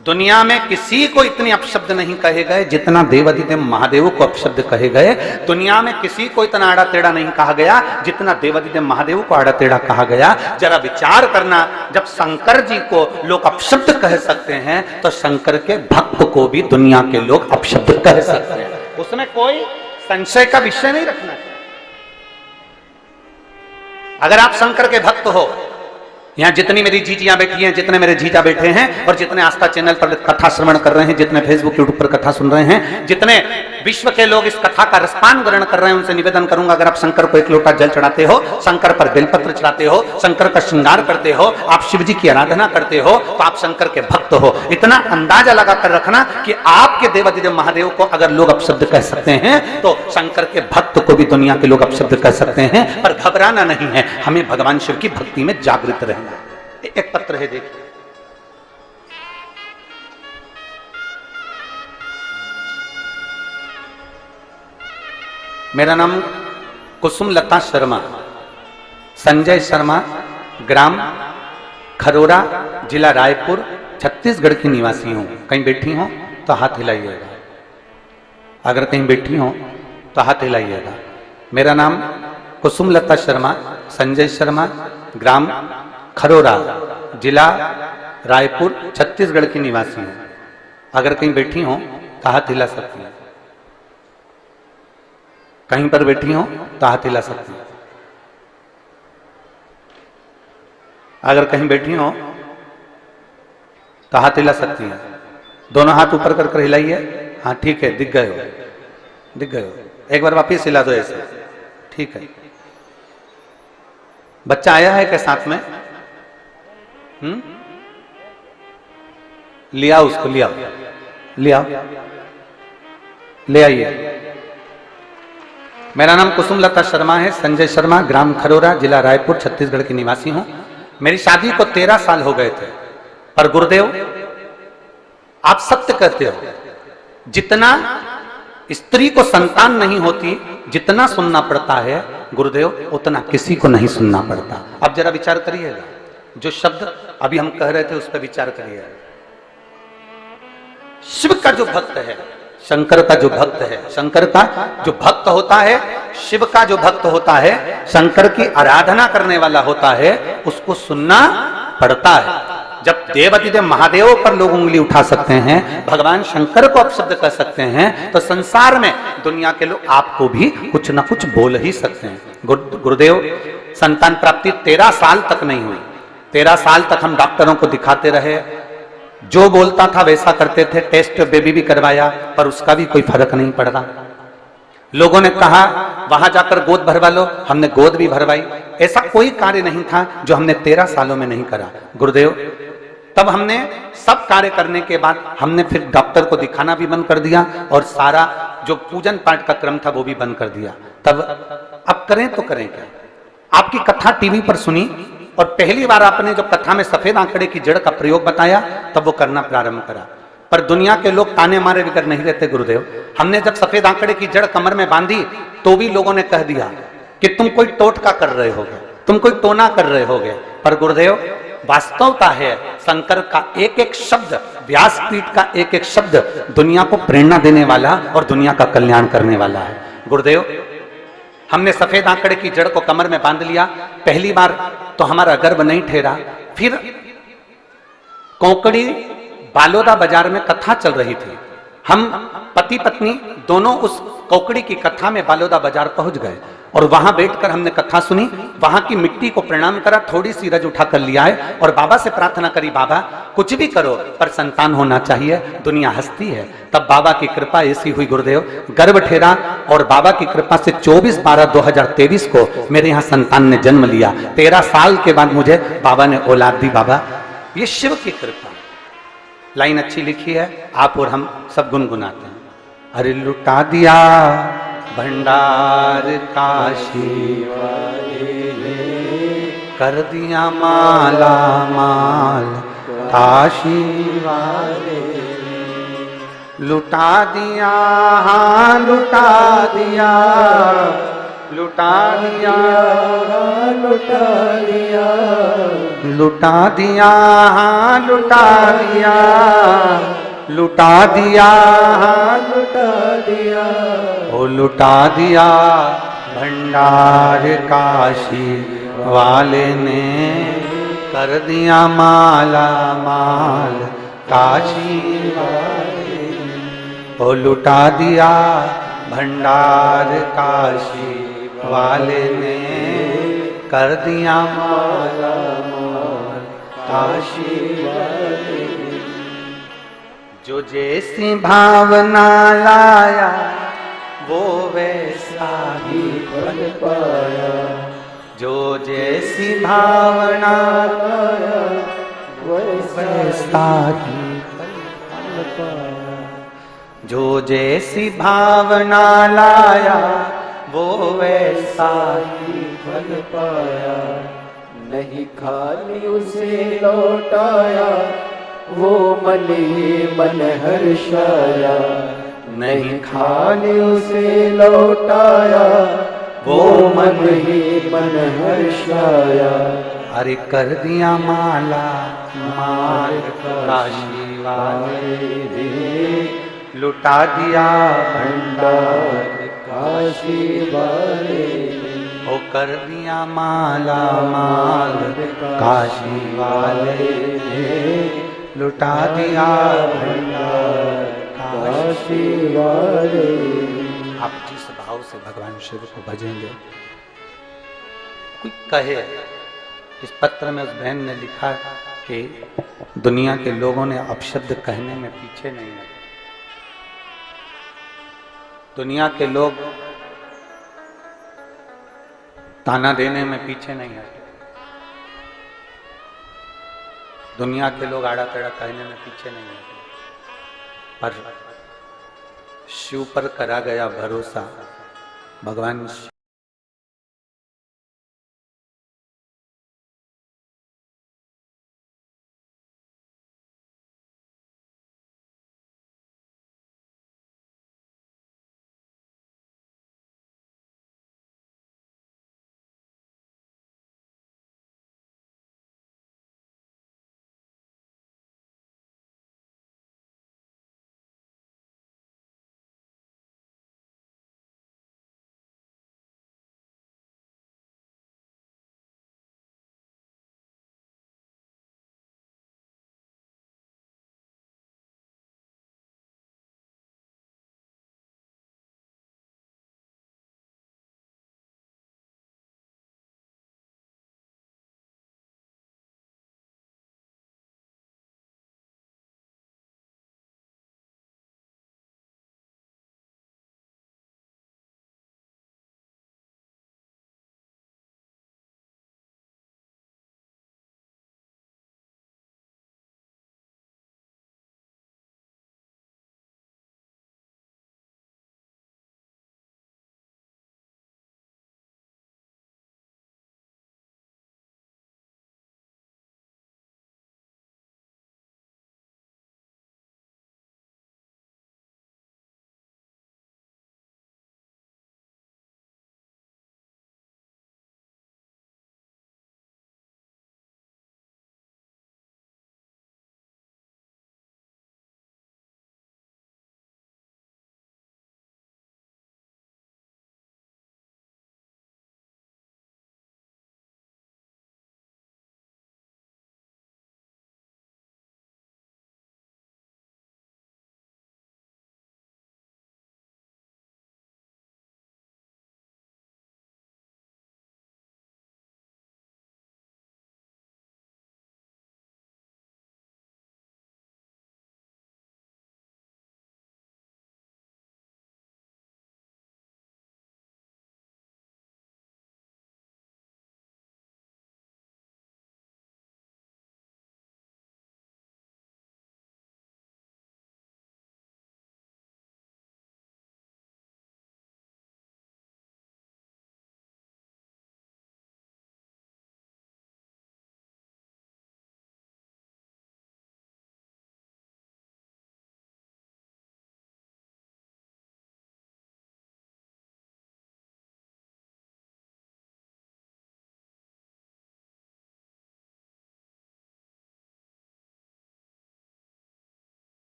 दुनिया में किसी को इतने अपशब्द नहीं कहे गए जितना देवाधिदेव महादेव को अपशब्द कहे गए। दुनिया में किसी को इतना आड़ा टेढ़ा नहीं कहा गया जितना देवाधिदेव महादेव को आड़ा टेढ़ा कहा गया। जरा विचार करना, जब शंकर जी को लोग अपशब्द कह सकते हैं तो शंकर के भक्त को भी दुनिया के लोग अपशब्द कह सकते हैं। उसमें कोई संशय का विषय नहीं रखना चाहिए। अगर आप शंकर के भक्त हो, यहां जितनी मेरी जीजियां बैठी हैं, जितने मेरे जीजा बैठे हैं और जितने आस्था चैनल पर कथा श्रवण कर रहे हैं, जितने फेसबुक यूट्यूब पर कथा सुन रहे हैं, जितने विश्व के लोग इस कथा का रसपान ग्रहण कर रहे हैं, उनसे निवेदन करूंगा, अगर आप शंकर को एक लोटा जल चढ़ाते हो, शंकर पर बेलपत्र चढ़ाते हो, शंकर का श्रृंगार करते हो, आप शिव जी की आराधना करते हो, तो आप शंकर के भक्त हो। इतना अंदाजा लगाकर रखना कि आपके देवाधिदेव महादेव को अगर लोग अपशब्द कह सकते हैं तो शंकर के भक्त को भी दुनिया के लोग अपशब्द कह सकते हैं। पर घबराना नहीं है, हमें भगवान शिव की भक्ति में जागृत रहना। एक पत्र है, देखिए। मेरा नाम कुसुम लता शर्मा, संजय शर्मा, ग्राम खरोरा, जिला रायपुर, छत्तीसगढ़ की निवासी हूं। कहीं बैठी हो तो हाथ हिलाइएगा। अगर कहीं बैठी हो तो हाथ हिलाइएगा। मेरा नाम कुसुम लता शर्मा, संजय शर्मा, ग्राम खरोरा, जिला रायपुर, छत्तीसगढ़ की निवासी हूं। अगर कहीं बैठी हो तो हाथ हिला सकती हैं। कहीं पर बैठी हो तो हाथ हिला सकती हैं। अगर कहीं बैठी हो तो हाथ हिला सकती हैं। दोनों हाथ ऊपर कर हिलाइए। हाँ ठीक है, दिख गए हो, दिख गए हो। एक बार वापिस हिला दो ऐसे, ठीक है। बच्चा आया है क्या साथ में? लिया उसको, लिया लिया, ले आइए। मेरा नाम कुसुम लता शर्मा है, संजय शर्मा, ग्राम खरोरा, जिला रायपुर, छत्तीसगढ़ की निवासी हूं। मेरी शादी को 13 साल हो गए थे। पर गुरुदेव, आप सत्य कहते हो, जितना स्त्री को संतान नहीं होती, जितना सुनना पड़ता है गुरुदेव, उतना किसी को नहीं सुनना पड़ता। अब जरा विचार करिएगा, जो शब्द अभी हम कह रहे थे उस पर विचार करिए। शिव का जो भक्त है, शंकर का जो भक्त है, शंकर का जो भक्त होता है, शिव का जो भक्त होता है, शंकर की आराधना करने वाला होता है, उसको सुनना पड़ता है। जब देवाधिदेव महादेव पर लोग उंगली उठा सकते हैं, भगवान शंकर को अपशब्द कर सकते हैं, तो संसार में दुनिया के लोग आपको भी कुछ ना कुछ बोल ही सकते हैं। गुरुदेव, संतान प्राप्ति 13 साल तक नहीं हुई। 13 साल तक हम डॉक्टरों को दिखाते रहे, जो बोलता था वैसा करते थे, टेस्ट बेबी भी करवाया, पर उसका भी कोई फर्क नहीं पड़ रहा। लोगों ने कहा वहां जाकर गोद भरवा लो, हमने गोद भी भरवाई। ऐसा कोई कार्य नहीं था जो हमने 13 सालों में नहीं करा। गुरुदेव, तब हमने सब कार्य करने के बाद हमने फिर डॉक्टर को दिखाना भी बंद कर दिया और सारा जो पूजन पाठ का क्रम था वो भी बंद कर दिया। तब अब करें तो करें क्या? आपकी कथा टीवी पर सुनी और पहली बार आपने जो कथा में सफेद आंकड़े की जड़ का प्रयोग बताया, तब वो करना प्रारंभ करा। पर दुनिया के लोग ताने मारे बिगर नहीं रहते गुरुदेव। हमने जब सफेद आंकड़े की जड़ कमर में बांधी तो भी लोगों ने कह दिया कि तुम कोई टोटका कर रहे होगे, तुम कोई टोना कर रहे होगे। पर गुरुदेव, वास्तवता है, शंकर का एक एक शब्द, व्यासपीठ का एक एक शब्द दुनिया को प्रेरणा देने वाला और दुनिया का कल्याण करने वाला है। गुरुदेव, हमने सफेद आंकड़े की जड़ को कमर में बांध लिया। पहली बार तो हमारा गर्भ नहीं ठहरा। फिर कोंकड़ी बालोदा बाजार में कथा चल रही थी। हम पति पत्नी दोनों उस कोंकड़ी की कथा में बालोदा बाजार पहुंच गए और वहां बैठकर हमने कथा सुनी। वहां की मिट्टी को प्रणाम करा, थोड़ी सी रज उठाकर लिया है और बाबा से प्रार्थना करी, बाबा कुछ भी करो पर संतान होना चाहिए, दुनिया हंसती है। तब बाबा की कृपा ऐसी हुई गुरुदेव, गर्भ ठेरा और बाबा की कृपा से 24/12/2023 को मेरे यहाँ संतान ने जन्म लिया। 13 साल के बाद मुझे बाबा ने औलाद दी। बाबा, ये शिव की कृपा। लाइन अच्छी लिखी है, आप और हम सब गुनगुनाते हैं। अरे लुटा दिया भंडार काशी कर दिया माला माल काशी वाले, लुटा दिया, हाँ लुटा दिया, लुटा दिया, लुटा दिया, लुटा दिया, हाँ लुटा दिया, लुटा दिया, हाँ लुटा दिया, ओ लुटा दिया भंडार काशी वाले ने, कर दिया माला माल काशी वाले ने। ओ लुटा दिया भंडार काशी वाले ने, कर दिया माला माल काशी वाले ने। जो जैसी भावना लाया वो वैसा ही फल पाया, जो जैसी भावना लाया वैसा ही फल पाया, जो जैसी भावना लाया वो वैसा ही फल पाया। नहीं खाली उसे लौटाया, वो मन ही मन हर्षाया। नहीं खाली उसे लौटाया, वो मन ही मन हर्षाया। अरे कर दिया माला माल काशी वाले ने, लुटा दिया भंडार काशी वाले ने, ओ कर दिया माला माल काशी वाले ने, लुटा दिया भंडार काशी वाले। आप जिस भाव से भगवान शिव को भजेंगे, कोई कहे, इस पत्र में उस बहन ने लिखा कि दुनिया के लोगों ने अपशब्द कहने में पीछे नहीं है। दुनिया के लोग ताना देने में पीछे नहीं है। दुनिया के लोग आड़ा टेढ़ा कहने में पीछे नहीं है। पर शिव पर करा गया भरोसा, भगवान